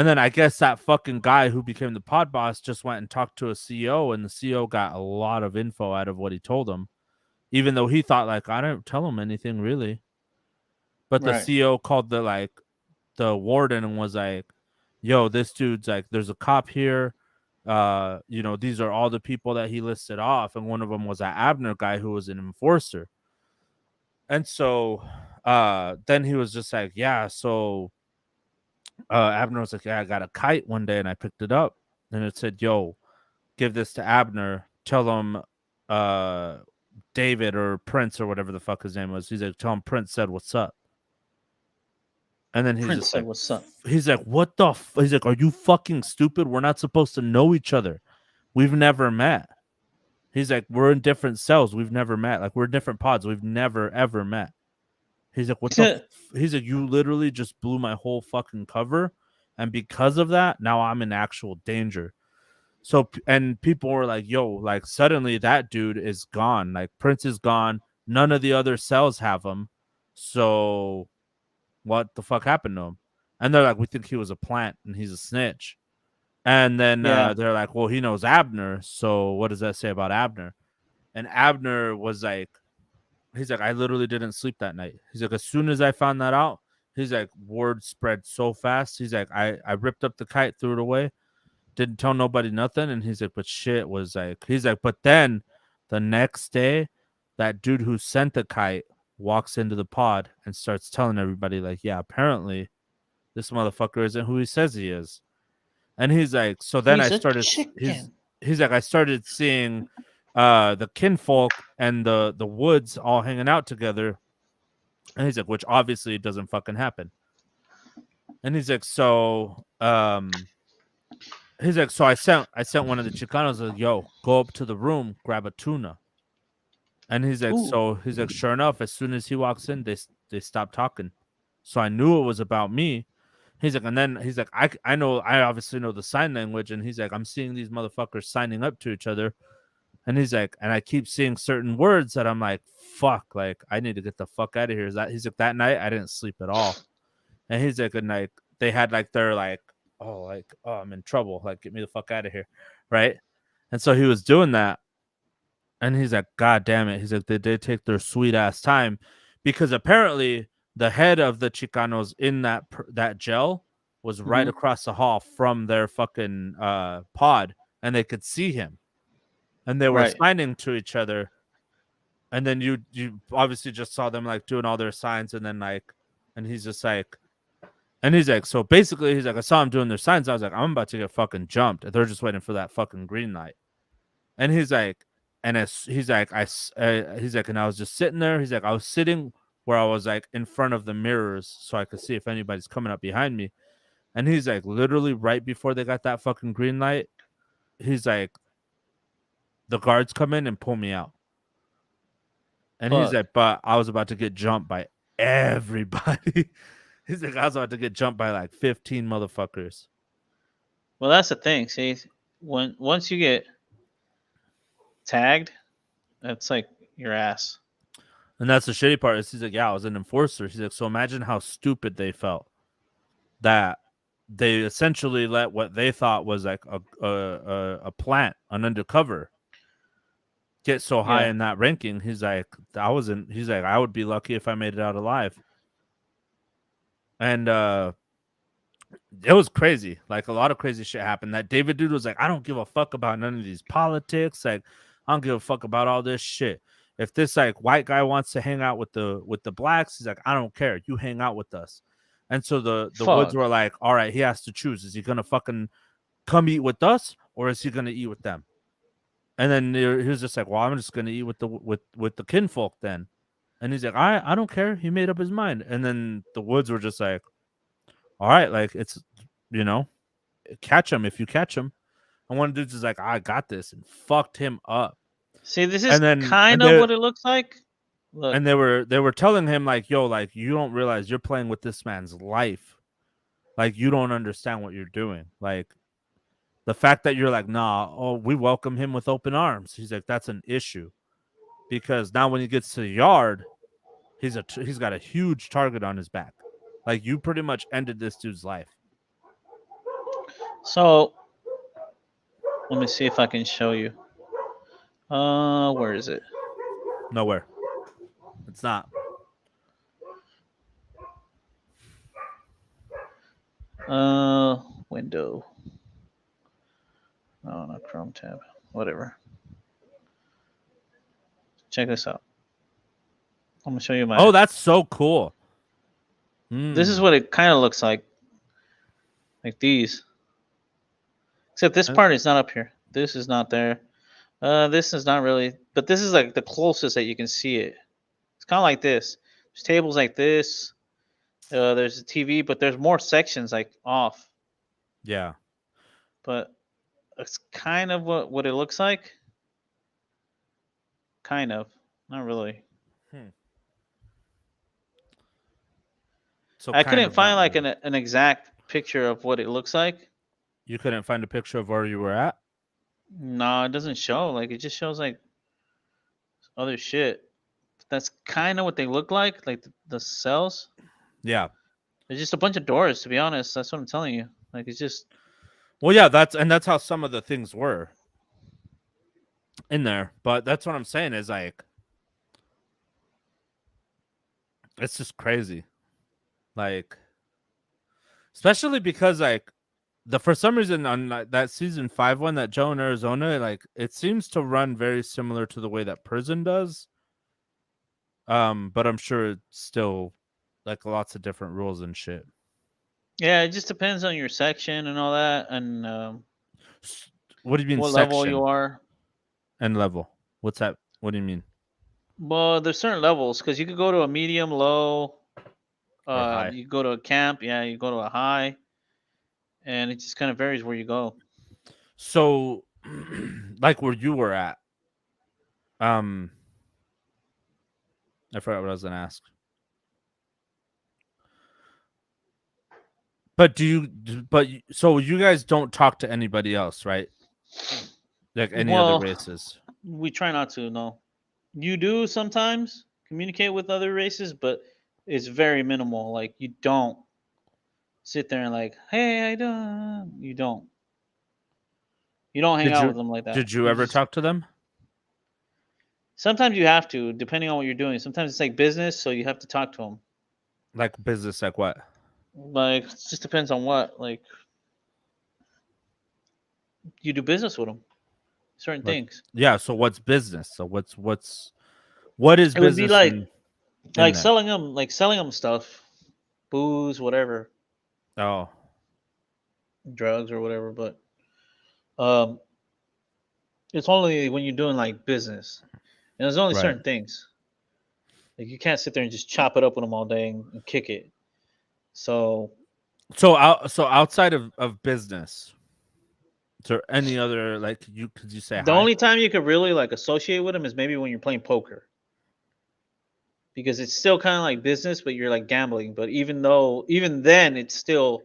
then I guess that fucking guy who became the pod boss just went and talked to a CEO, and the CEO got a lot of info out of what he told him, even though he thought like, I didn't tell him anything really. But the Right. CEO called the warden and was like, yo, this dude's like, there's a cop here. These are all the people that he listed off, and one of them was that Abner guy who was an enforcer. And so then he was just like, yeah, so Abner was like, yeah, I got a kite one day and I picked it up and it said, yo, give this to Abner, tell him David or Prince or whatever the fuck his name was. He's like, tell him Prince said what's up. And then he's Prince just said, like, "What's up?" he's like, what the he's like, are you fucking stupid? We're not supposed to know each other. We've never met. He's like, we're in different cells. We've never met. Like, we're in different pods. We've never ever met. He's like, what the he's like, you literally just blew my whole fucking cover. And because of that, now I'm in actual danger. So, and people were like, yo, like suddenly that dude is gone. Like Prince is gone. None of the other cells have him. So what the fuck happened to him? And they're like, we think he was a plant and he's a snitch. And then Yeah. they're like, well, he knows Abner. So what does that say about Abner? And Abner was like, he's like, I literally didn't sleep that night. He's like, as soon as I found that out, he's like, word spread so fast. He's like, I ripped up the kite, threw it away, didn't tell nobody nothing. And he's like, but shit was like, he's like, but then the next day, that dude who sent the kite walks into the pod and starts telling everybody, like, yeah, apparently this motherfucker isn't who he says he is. And he's like, so then I He's a started chicken. he's like, I started seeing the kinfolk and the woods all hanging out together. And he's like, which obviously doesn't fucking happen. And he's like, so he's like, so I sent one of the Chicanos like, yo, go up to the room, grab a tuna. And he's like, Ooh. so he's like, sure enough, as soon as he walks in, they stop talking. So I knew it was about me. He's like, and then he's like, I know, I obviously know the sign language, and he's like, I'm seeing these motherfuckers signing up to each other, and he's like, and I keep seeing certain words that I'm like, fuck, like I need to get the fuck out of here. Is that he's like, that night I didn't sleep at all, and he's like, and like they had like their like, oh, like, oh, I'm in trouble, like get me the fuck out of here, right? And so he was doing that, and he's like, God damn it, he's like, they did take their sweet ass time, because apparently the head of the Chicanos in that gel was right Mm-hmm. across the hall from their fucking pod, and they could see him, and they were Right. signing to each other. And then you obviously just saw them like doing all their signs, and then like, and he's just like, and he's like, so basically, he's like, I saw him doing their signs. I was like, I'm about to get fucking jumped. They're just waiting for that fucking green light. And he's like, and he's like, he's like, and I was just sitting there. He's like, I was sitting where I was like in front of the mirrors so I could see if anybody's coming up behind me. And he's like, literally right before they got that fucking green light, he's like, the guards come in and pull me out. And he's Fuck. like, but I was about to get jumped by everybody. He's like, I was about to get jumped by like 15 motherfuckers. Well, that's the thing. See, once you get tagged, that's like your ass. And that's the shitty part. Is he's like, yeah, I was an enforcer. He's like, so imagine how stupid they felt that they essentially let what they thought was like a plant, an undercover, get so high Yeah. in that ranking. He's like, he's like, I would be lucky if I made it out alive. And it was crazy. Like a lot of crazy shit happened. That David dude was like, I don't give a fuck about none of these politics. Like, I don't give a fuck about all this shit. If this like white guy wants to hang out with the blacks, he's like, I don't care. You hang out with us. And so the Woods Fuck. were like, all right, he has to choose. Is he gonna fucking come eat with us, or is he gonna eat with them? And then he was just like, well, I'm just gonna eat with the kinfolk then. And he's like, I don't care. He made up his mind. And then the Woods were just like, all right, like it's, you know, catch him if you catch him. And one dude's just like, I got this, and fucked him up. See, this is And then kind of what it looks like. Look. and they were telling him like, yo, like you don't realize you're playing with this man's life. Like you don't understand what you're doing. Like the fact that you're like, nah, oh, we welcome him with open arms. He's like, that's an issue. Because now when he gets to the yard, he's got a huge target on his back. Like you pretty much ended this dude's life. So let me see if I can show you. Where is it? Nowhere. It's not. Window. No, not Chrome tab. Whatever. Check this out. I'm gonna show you my. Oh, that's so cool. This is what it kind of looks like these. Except this part is not up here. This is not there. This is not really, but this is like the closest that you can see it. It's kind of like this. There's tables like this. There's a TV, but there's more sections like off. Yeah. But it's kind of what it looks like. Kind of, not really. So I couldn't find like an exact picture of what it looks like. You couldn't find a picture of where you were at? No, it doesn't show. Like it just shows like other shit. That's kind of what they look like the cells. Yeah. It's just a bunch of doors, to be honest. That's what I'm telling you. Like it's just. Well, yeah, that's how some of the things were in there. But that's what I'm saying is like, it's just crazy. Like, especially because like for some reason on that season 5 one, that Joe in Arizona, like it seems to run very similar to the way that prison does. But I'm sure it's still like lots of different rules and shit. Yeah, it just depends on your section and all that, and what do you mean what section level you are and level? What's that? What do you mean? Well, there's certain levels because you could go to a medium, low. Or high? You go to a camp. Yeah, you go to a high, and it just kind of varies where you go. So, like where you were at, I forgot what I was gonna ask. But so you guys don't talk to anybody else, right? Like any other races? We try not to. No, you do sometimes communicate with other races, but it's very minimal. Like you don't sit there and like, hey, I don't. You don't. You don't hang out with them like that. Did you ever talk to them? Sometimes you have to, depending on what you're doing. Sometimes it's like business, so you have to talk to them. Like business, like what? Like, it just depends on what. Like, you do business with them, certain Like things. yeah. So what's business? So what is It would be business in that? like selling them stuff, booze, whatever, Oh, drugs or whatever. But um, it's only when you're doing like business, and there's only right. certain things. Like you can't sit there and just chop it up with them all day and kick it. So So outside of business, is there any other like you could you say the hi? only time you could really like associate with them is maybe when you're playing poker, because it's still kind of like business, but you're like gambling. But even then, it's still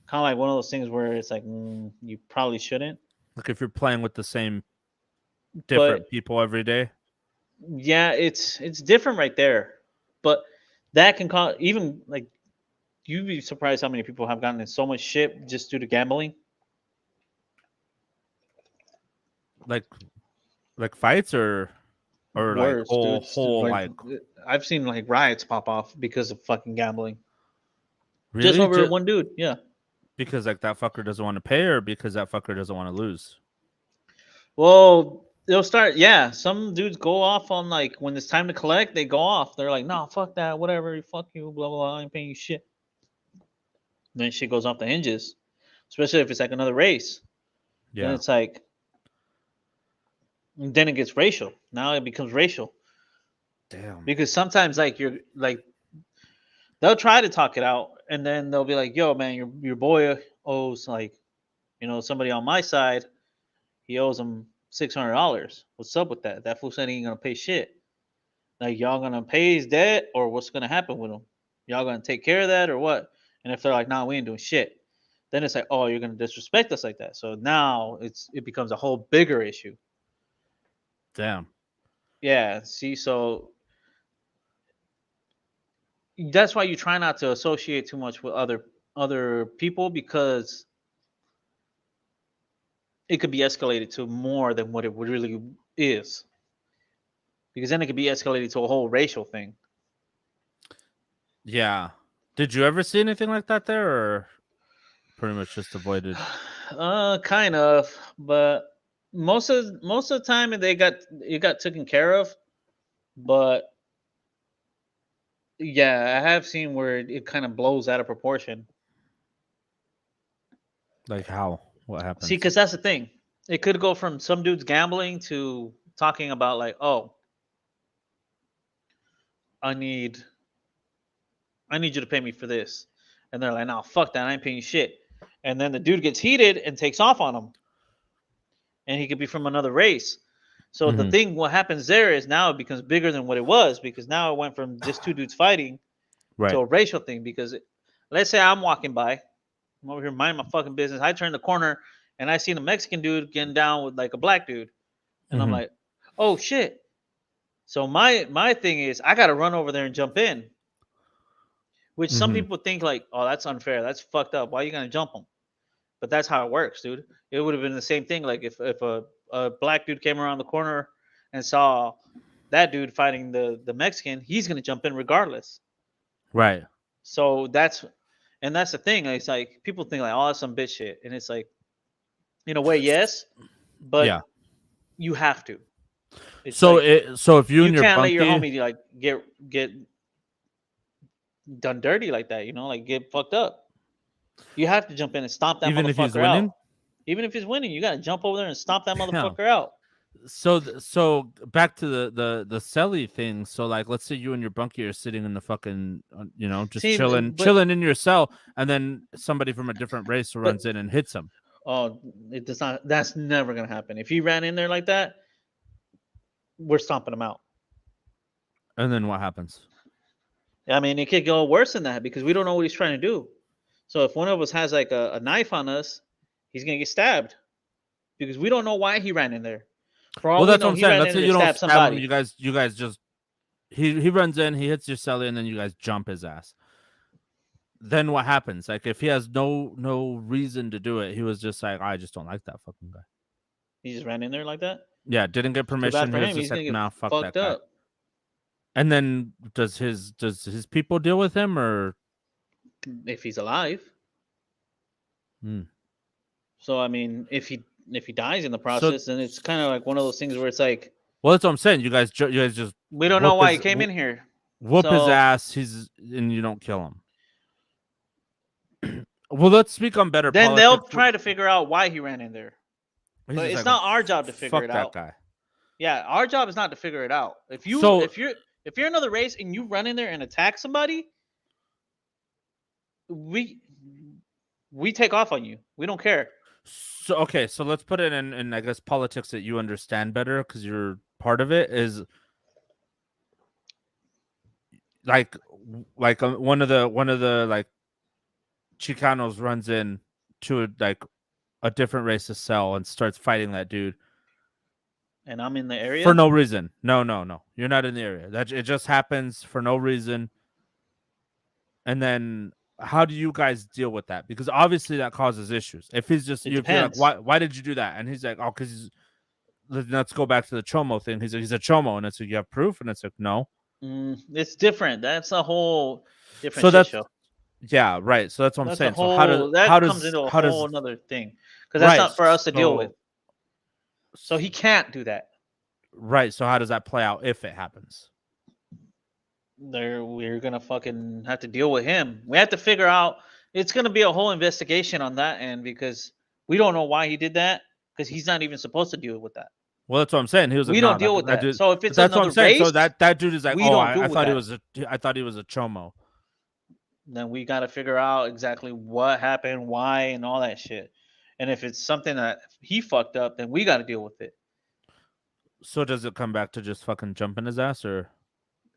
kind of like one of those things where it's like you probably shouldn't. Like if you're playing with the same But different people every day. yeah, it's different right there. But that can cause even like you'd be surprised how many people have gotten in so much shit just due to gambling. Like fights or like Worse, whole dude. whole Like like I've seen like riots pop off because of fucking gambling, just really over just one dude. Yeah. because like that fucker doesn't want to pay or because that fucker doesn't want to lose. Well, they'll start. Yeah, some dudes go off on like when it's time to collect, they go off. They're like, "No, fuck that, whatever, fuck you, blah blah blah. I ain't paying you shit." Then shit goes off the hinges, especially if it's like another race. Then Yeah. it's like, then it gets racial. Now it becomes racial Damn. because sometimes like you're like they'll try to talk it out, and then they'll be like, "Yo, man, your boy owes like somebody on my side. He owes him $600. What's up with that? That fool said he ain't gonna pay shit. Like y'all gonna pay his debt or what's gonna happen with him? Y'all gonna take care of that or what?" And if they're like, "Nah, we ain't doing shit," then it's like, "Oh, you're gonna disrespect us like that." So now it becomes a whole bigger issue. Damn. Yeah. See, so that's why you try not to associate too much with other people because it could be escalated to more than what it really is. Because then it could be escalated to a whole racial thing. Yeah. Did you ever see anything like that there or pretty much just avoided? Kind of, but most of the time it got taken care of. But yeah, I have seen where it kind of blows out of proportion. Like how? What See, happens? because that's the thing. It could go from some dudes gambling to talking about like, oh, I need I need you to pay me for this, and they're like, no, fuck that, I ain't paying you shit. And then the dude gets heated and takes off on them, and he could be from another race. So the Hmm. thing, what happens there is now it becomes bigger than what it was because now it went from just two dudes fighting to Right. a racial thing. Because let's say I'm walking by, I'm over here minding my fucking business. I turn the corner and I seen a Mexican dude getting down with like a black dude, and I'm Hmm. like, oh shit. So my thing is I gotta run over there and jump in, which some Hmm. people think like, oh, that's unfair, that's fucked up. Why are you gonna jump him? But that's how it works, dude. It would have been the same thing. Like if a black dude came around the corner and saw that dude fighting the Mexican, he's gonna jump in regardless. Right. So that's the thing. It's like people think like, oh, that's some bitch shit, and it's like, in a way, yes, but Yeah. you have to. It's So like so if you you and your can't let your bunkie homie like get done dirty like that. Like get fucked up. You have to jump in and stomp that even if he's motherfucker out. winning? Even if he's winning, you gotta jump over there and stomp that Damn. motherfucker out. So so back to the celly thing. So like let's say you and your bunkie are sitting in the fucking just See, but chilling in your cell and then somebody from a different race runs but in and hits him. oh, it does not. That's never gonna happen. If he ran in there like that, we're stomping him out. And then what happens? I mean, it could go worse than that because we don't know what he's trying to do. So if one of us has like a knife on us, he's gonna get stabbed because we don't know why he ran in there. For Well, all we that's what know, I'm he saying. ran Let's in say there to you don't stab stab him. somebody. You guys just he runs in, he hits your celly, and then you guys jump his ass. Then what happens? Like if he has no reason to do it, he was just like, I just don't like that fucking guy. He just ran in there like that. Yeah, didn't get Too bad permission. for He was him. just He's like, gonna get nah, fuck that fucked guy. up. And then does his people deal with him or? if he's alive. Hmm. So I mean, if he dies in the So process, then it's kind of like one of those things where it's like well, that's what I'm saying. You guys just we don't know why he came whoop, in here. whoop his So ass. And you don't kill him. Well, let's speak on better then they'll politics. try to figure out why he ran in there. He's But just it's like, oh, not our job to figure fuck it that out. guy. Yeah, our job is not to figure it out. So If you're another race and you run in there and attack somebody, we take off on you. We don't care. So okay, so let's put it in I guess politics that you understand better because you're part of it. Is like one of the like Chicanos runs in to a different racist cell and starts fighting that dude And I'm in the for area. no reason. No, you're not in the area. That it just happens for no reason. And then how do you guys deal with that? Because obviously that causes issues. If he's just It if you're like, depends. why did you do that? And he's like, oh, because let's go back to the chomo thing. He's a chomo, and it's like, you have proof, and it's like, no. It's different. That's a whole different So shit that's show. yeah, right. So that's what I'm That's a saying. So whole that comes into a how does whole another thing because that's right? not for us to deal with. So So he can't do that. right. So how does that play out if it happens? We're gonna fucking have to deal with him. We have to figure out. It's gonna be a whole investigation on that end because we don't know why he did that because he's not even supposed to deal with that. Well, that's what I'm saying. He was like, We no, don't deal with that that. dude. So if But it's that's what I'm another saying. So race, that dude is like, we oh, don't do I with thought he that. was I thought he was a chomo. Then we got to figure out exactly what happened, why, and all that shit. And if it's something that he fucked up, then we got to deal with it. So does it come back to just fucking jumping his ass, or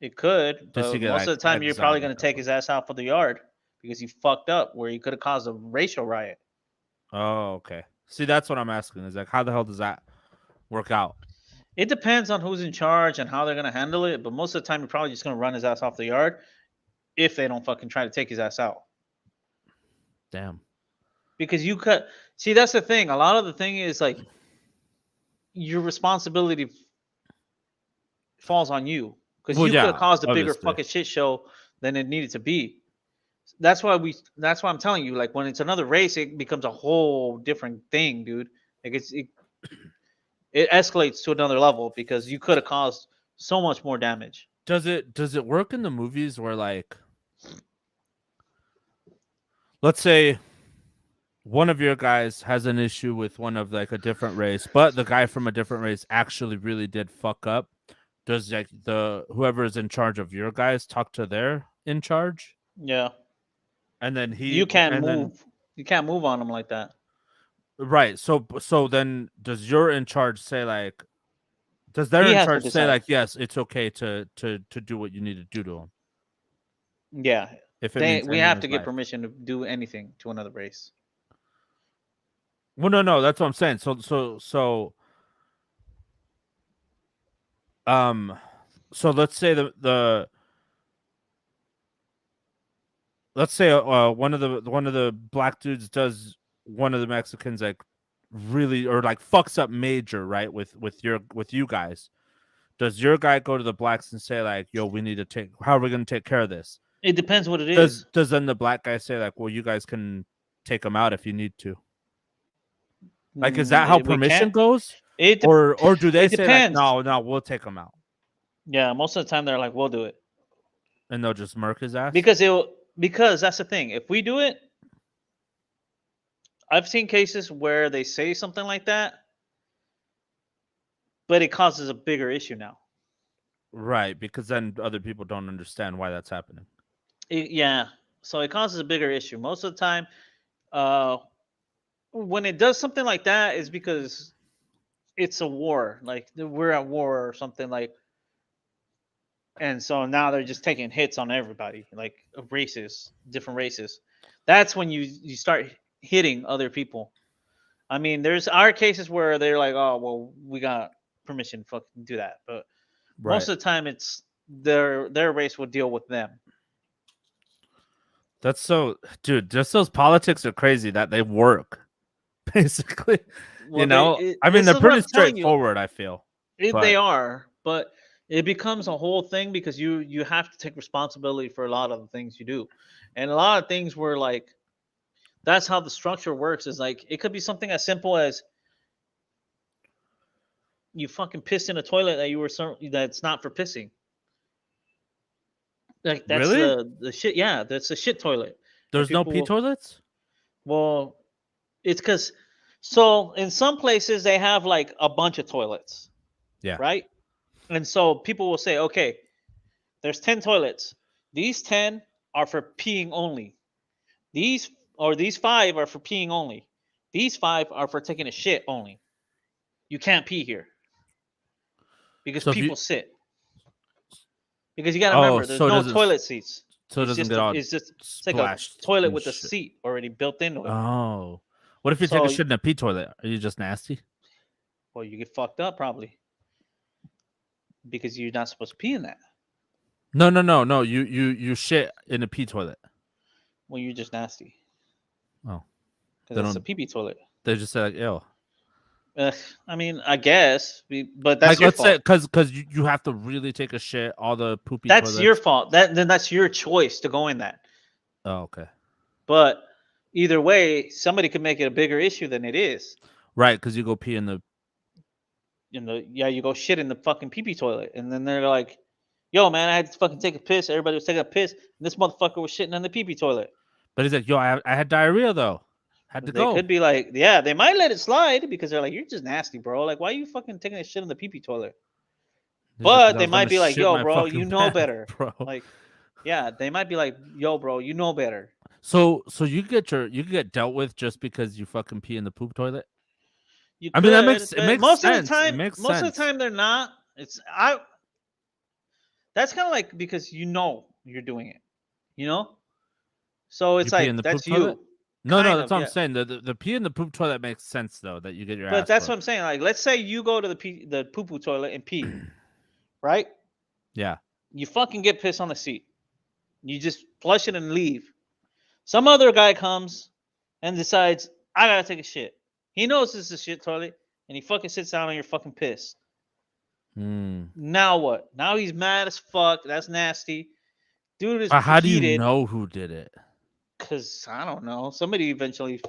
It could, does he but get most like of the time you're probably going to take exiled? his ass out for the yard because he fucked up where he could have caused a racial riot. Oh, okay. See, that's what I'm asking. Is like, how the hell does that work out? It depends on who's in charge and how they're going to handle it, but most of the time you're probably just going to run his ass off the yard if they don't fucking try to take his ass out. Damn. Because you could see that's the thing. A lot of the thing is like your responsibility falls on you because Well, you could have yeah, caused a bigger obviously. fucking shit show than it needed to be. That's why I'm telling you, like when it's another race, it becomes a whole different thing, dude. Like it escalates to another level because you could have caused so much more damage. Does it work in the movies where like, let's say one of your guys has an issue with one of like a different race, but the guy from a different race actually really did fuck up? Does like the whoever is in charge of your guys talk to their in charge, Yeah. and then You can't move. You can't move on them like that. right? So then does your in charge say like, does their He in has to charge say decide. like, yes, it's okay to do what you need to do to him Yeah. if it means We ending have his to get life? permission to do anything to another race. Well, no, that's what I'm saying. Um, so let's say the let's say one of the black dudes does one of the Mexicans like really or like fucks up major, right, with you guys. Does your guy go to the blacks and say like, yo, we need to take, how are we going to take care of this? It depends what it Does is. does then the black guy say like, well, you guys can take him out if you need to? Like, is that how We permission can't. goes? It Or do they it say like, depends. no, we'll take him out, Yeah, most of the time they're like, we'll do it and they'll just murk his ass? because that's the thing. If we do it, I've seen cases where they say something like that, but it causes a bigger issue now. Right, because then other people don't understand why that's happening. Yeah, so it causes a bigger issue. Most of the time, uh, when it does something like that, is because it's a war. Like we're at war or something like, and so now they're just taking hits on everybody, like races, different races. That's when you start hitting other people. I mean, there's our cases where they're like, oh well, we got permission to fucking do that, but most Right. of the time it's their race will deal with them. That's so, dude, just those politics are crazy that they work. Basically, Well, they I mean, this they're is what pretty I'm telling you. straightforward, I feel. They But are, but It becomes a whole thing because you have to take responsibility for a lot of the things you do, and a lot of things were like that's how the structure works. Is like it could be something as simple as you fucking pissed in a toilet that you were that's not for pissing. Like that's Really? the shit. Yeah, that's a shit toilet, and There's no people pee will. toilets? Well, it's because so in some places they have like a bunch of toilets, Yeah. right? And so people will say, okay, there's 10 toilets. These 10 are for peeing only. These 5 are for peeing only. These 5 are for taking a shit only. You can't pee here because So if you people sit. Because you got to oh, remember, there's so it no doesn't toilet seats. so it doesn't get all It's like a splashed toilet and with a shit. seat already built into it. Oh. What if you take a So shit in a pee toilet? Are you just nasty? well, you get fucked up probably because you're not supposed to pee in that. No, no, no, no. You shit in a pee toilet. Well, you're just nasty Oh. because They that's a don't pee pee toilet. they just say like, ew. I mean, I guess, but that's Like your let's say fault. because you have to really take a shit, all the poopy That's your toilets. fault. That's your choice to go in that. Oh, okay. But either way, somebody could make it a bigger issue than it is. Right, because you go pee in the Yeah, you go shit in the fucking pee pee toilet, and then they're like, "Yo, man, I had to fucking take a piss. Everybody was taking a piss, and this motherfucker was shitting in the pee pee toilet." but he's like, yo, I had diarrhea though. Had to They go. could be like, "Yeah, they might let it slide because they're like, you're just nasty, bro. Like, why are you fucking taking a shit in the pee pee toilet?" He's like, 'cause But I they was gonna might be like, shit "Yo, my bro, you fucking know pants, better." bro. Like, yeah, they might be like, "Yo, bro, you know better." So you get dealt with just because you fucking pee in the poop toilet? You I mean that could, makes it but makes sense. It makes most of the sense. time they're not. It's I. That's kind of like because you know you're doing it, you know. So You it's pee in like the poop that's toilet? you, No, no, kind that's of, what I'm yeah. saying. The pee in the poop toilet makes sense though, that you get your But ass that's what whooped. I'm saying. Like, let's say you go to the poo poo toilet and pee, right? Yeah. You fucking get pissed on the seat. You just flush it and leave. Some other guy comes and decides I gotta take a shit. He knows this is a shit toilet, and he fucking sits down on your fucking piss. Hmm. Now what? Now he's mad as fuck. That's nasty. Dude is But how do you heated know who did it? because I don't know. Somebody eventually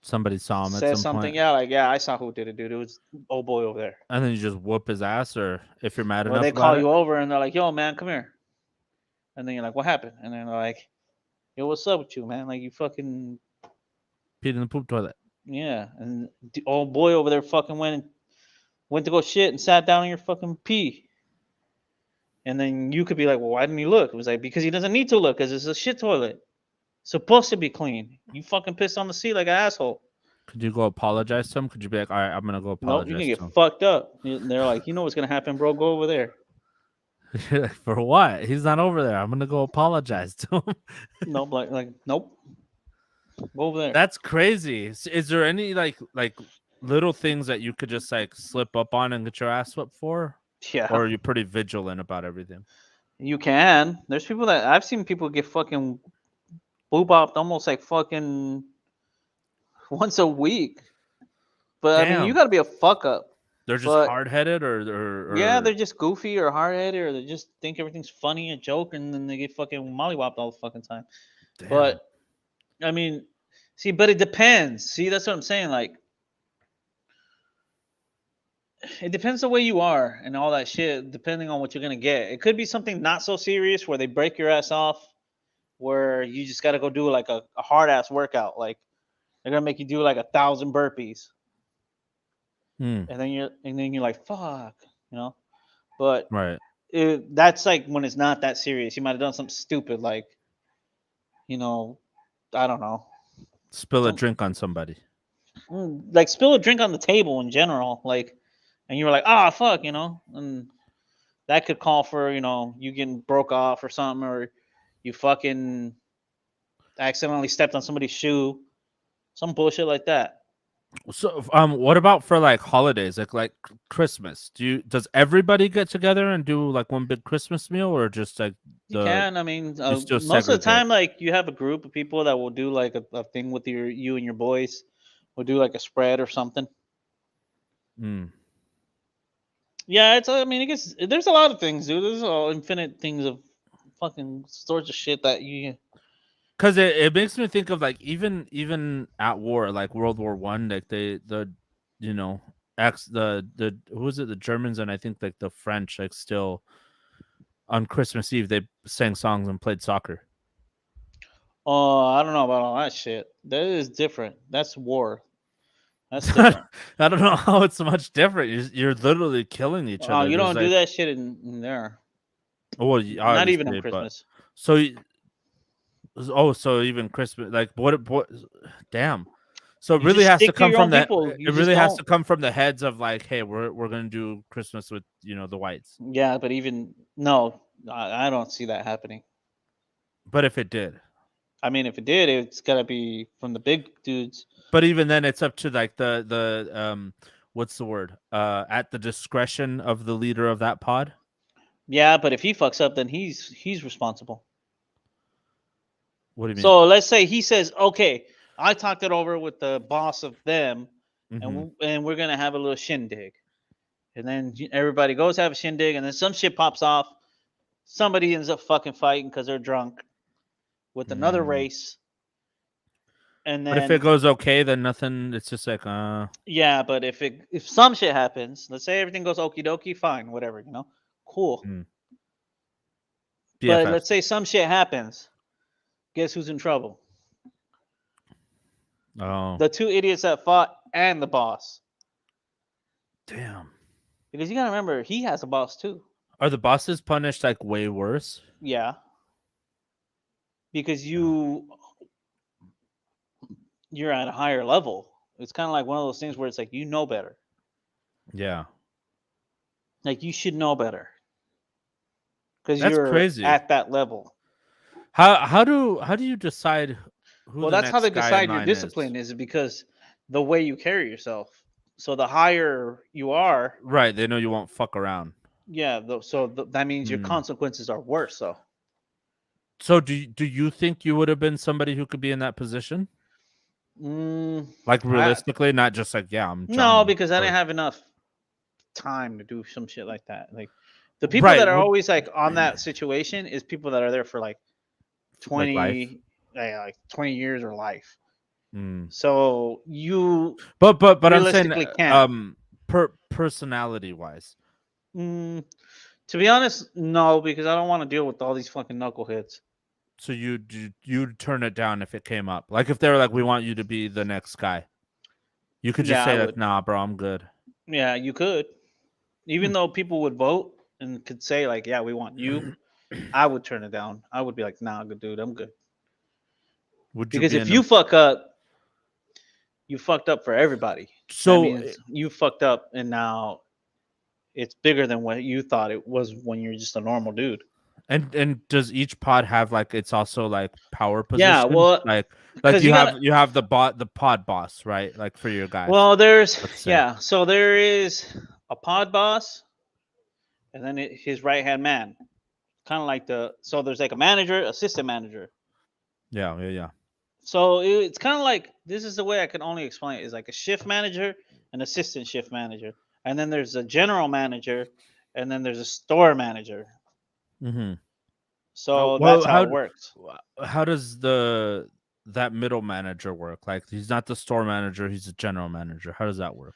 Somebody saw him at says some something. point, Yeah, like yeah, I saw who did it, dude. It was old boy over there. and then you just whoop his ass, or if you're mad Or enough they about call it, you over and they're like, "Yo, man, come here." And then you're like, "What happened?" And then they're like, "Yo, what's up with you, man? Like you fucking peed in the poop toilet. yeah." And the old boy over there fucking went to go shit and sat down in your fucking pee. And then you could be like, "Well, why didn't he look?" It was like because he doesn't need to look because it's a shit toilet. It's supposed to be clean. You fucking pissed on the seat like an asshole. Could you go apologize to him? Could you be like, all right, I'm gonna go Nope, you can apologize get to him? fucked up. And they're like, "You know what's gonna happen, bro? Go over there." You're like, for what? He's not over there. I'm gonna go apologize to him. Nope, like nope, go over there. That's crazy. Is there any like little things that you could just like slip up on and get your ass whipped for, Yeah, or are you pretty vigilant about everything? you can. There's people that I've seen people get fucking boop bopped almost like fucking once a week. But I mean, you Damn, got to be a fuck up. they're just But hard headed, yeah, or they're just goofy or hard headed or they just think everything's funny a joke and then they get fucking mollywopped all the fucking time. damn. But I mean, see, but it depends. See, that's what I'm saying. Like, it depends the way you are and all that shit, depending on what you're gonna get. It could be something not so serious where they break your ass off, where you just gotta go do like a hard ass workout. Like they're gonna make you do like 1,000 burpees, Hmm. and then you're like, fuck, you know. But Right. that's like when it's not that serious. You might have done something stupid, like you know, I don't know, Spill a some drink on somebody. like spill a drink on the table in general, like, and you were like, ah, fuck, you know, and that could call for you getting broke off or something, or you fucking accidentally stepped on somebody's shoe, some bullshit like that. So, what about for like holidays, Christmas? Does everybody get together and do like one big Christmas meal, or just like You the can. I mean, you still most of the segregate? time, like you have a group of people that will do like a thing with you and your boys. Will do like a spread or something. Mm. Yeah, it's. I mean, I guess there's a lot of things, dude. There's all infinite things of fucking sorts of shit that you. Because it makes me think of like even at war, like World War I, like the you know the who was it, the Germans and I think like the French, like still on Christmas Eve they sang songs and played soccer. Oh, I don't know about all that shit. That is different. That's war. That's I different. don't know how it's much different. You're literally killing each other. You There's don't do like, that shit in there. well, Not even on obviously, but Christmas. so so even Christmas, like what? Damn. So it You really just has to stick to come your from own the. people. You It just really has don't. to come from the heads of like, hey, we're gonna do Christmas with the whites. Yeah, but even no, I don't see that happening. But if it did, I mean, if it did, it's gotta be from the big dudes. but even then, it's up to like the what's the word? At the discretion of the leader of that pod. Yeah, but if he fucks up, then he's responsible. What do you mean? So let's say he says, "Okay, I talked it over with the boss of them, and Mm-hmm. and we're gonna have a little shindig." And then everybody goes have a shindig, and then some shit pops off. Somebody ends up fucking fighting because they're drunk with another Mm. race, and But if it then goes okay, then nothing. It's just like yeah. But if some shit happens, let's say everything goes okie dokie, fine, whatever, cool. mm, But BFFs. let's say some shit happens. Guess who's in trouble? Oh, The two idiots that fought and the boss. damn. Because you gotta remember, he has a boss too. Are the bosses punished like way worse? Yeah, because Yeah. you're at a higher level. It's kind of like one of those things where it's like you know better. Yeah. Like you should know better because That's you're crazy. at that level. How do you decide who Well, the that's how they next guy in decide your line is? discipline is because the way you carry yourself. So the higher you are, Right, they know you won't fuck around. yeah. That means your Mm. consequences are worse. So So do you think you would have been somebody who could be in that position? mm, Like I realistically, not just like, yeah, I'm no, Johnny, because I didn't but have enough time to do some shit like that. Like the people right, that are always like on that situation is people that are there for like like life. 20, like 20 years or life. Mm. So you But I'm saying realistically can't. personality wise. Mm, to be honest, no, because I don't want to deal with all these fucking knuckleheads. So you'd turn it down if it came up. Like if they were like, we want you to be the next guy. You could just Yeah, I say like, would. nah, bro, I'm good. Yeah, you could. Even though people would vote and could say like, "Yeah, we want you," I would turn it down. I would be like, "Nah, good dude, I'm good." Would you Because be if in a you fuck up, you fucked up for everybody. That so means you fucked up, and now it's bigger than what you thought it was when you're just a normal dude. and does each pod have like it's also like power Yeah, position? well, Like because you gotta. you have the pod boss, right? Like for your guys, Well, let's say. so there is a pod boss, and then his right hand man. Kind of like so there's like a manager, assistant manager. Yeah, yeah, yeah. So it's kind of like this is the way I can only explain it is like a shift manager, an assistant shift manager, and then there's a general manager, and then there's a store manager. Mm-hmm. So Well, that's how it works. how does that middle manager work? Like he's not the store manager, he's a general manager. How does that work?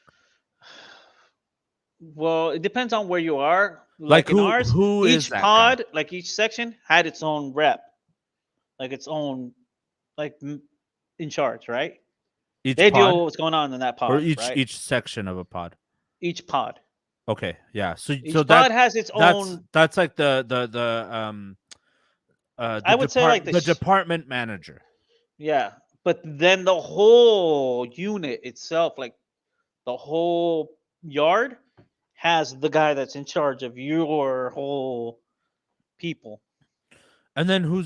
Well, it depends on where you are. Like Like in ours, who is each that guy? pod, like each section, had its own rep, like its own, like in charge, right? Each They deal pod with what's going on in that or pod, right? each section of a pod? Each pod. Okay, yeah. So Each pod has its own. that's like the I would say like the department manager. yeah, but then the whole unit itself, like the whole yard, has the guy that's in charge of your whole people. And then who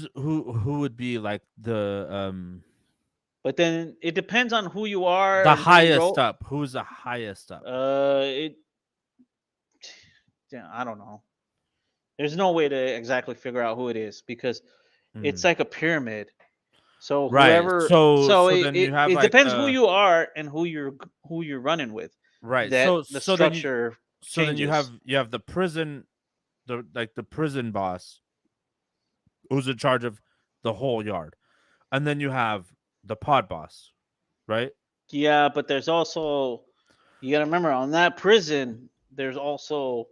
would be like But then it depends on who you are the and who you highest roll. up? Who's the highest up? It. Yeah, I don't know. There's no way to exactly figure out who it is because it's Mm. like a pyramid. So Right. whoever, So so so then you have it like depends who you are and who you're running with. right. That So the so then you structure. So then changes. you have the prison, the prison boss who's in charge of the whole yard, and then you have the pod boss, right? Yeah, but there's also, you got to remember, on that prison, there's also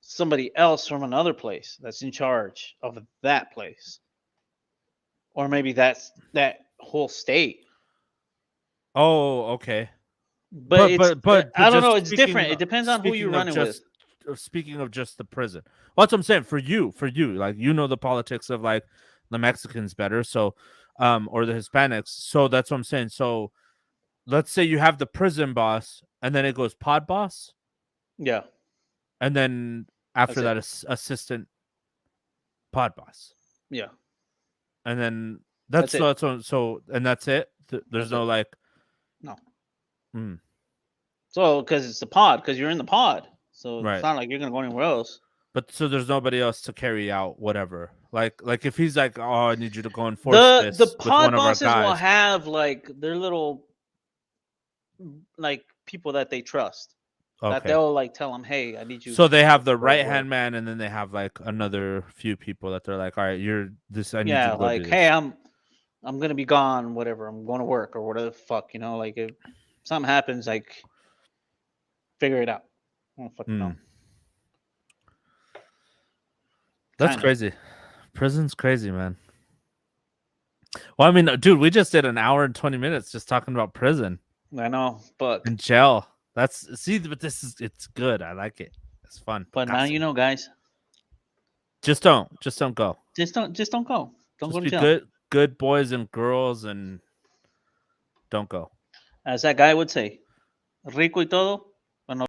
somebody else from another place that's in charge of that place, or maybe that's that whole state. Oh, okay. But it's But I don't know. just It's different. It depends on who you're running with. speaking of just the prison. Well, that's what I'm saying. For you, like you know the politics of like the Mexicans better, so or the Hispanics. So that's what I'm saying. So let's say you have the prison boss, and then it goes pod boss, Yeah, and then that's after it. that assistant pod boss, Yeah, and then that's it. and that's it. There's That's no it. like, No. mm, So because it's the pod, because you're in the pod, so it's right. not like you're gonna go anywhere else. But so there's nobody else to carry out whatever. Like if he's like, oh, I need you to go enforce The this with one pod of our bosses will guys. have like their little like people that they trust, that Okay. they'll like tell them, hey, I need you So they have to the go right work. hand man, and then they have like another few people that they're like, all right, you're this. I need you Yeah, to go like do hey, this. I'm gonna be gone, whatever. I'm going to work or whatever the fuck, like if something happens, like figure it out. I don't fucking know. Hmm. That's Kind of. crazy. Prison's crazy, man. Well, I mean, dude, we just did an hour and 20 minutes just talking about prison I know, but and jail. That's see, but it's good. I like it. It's fun. now Picasso. guys. Just don't go. Just don't go. Don't go Just to be jail. good boys and girls, and don't go. As that guy would say, rico y todo,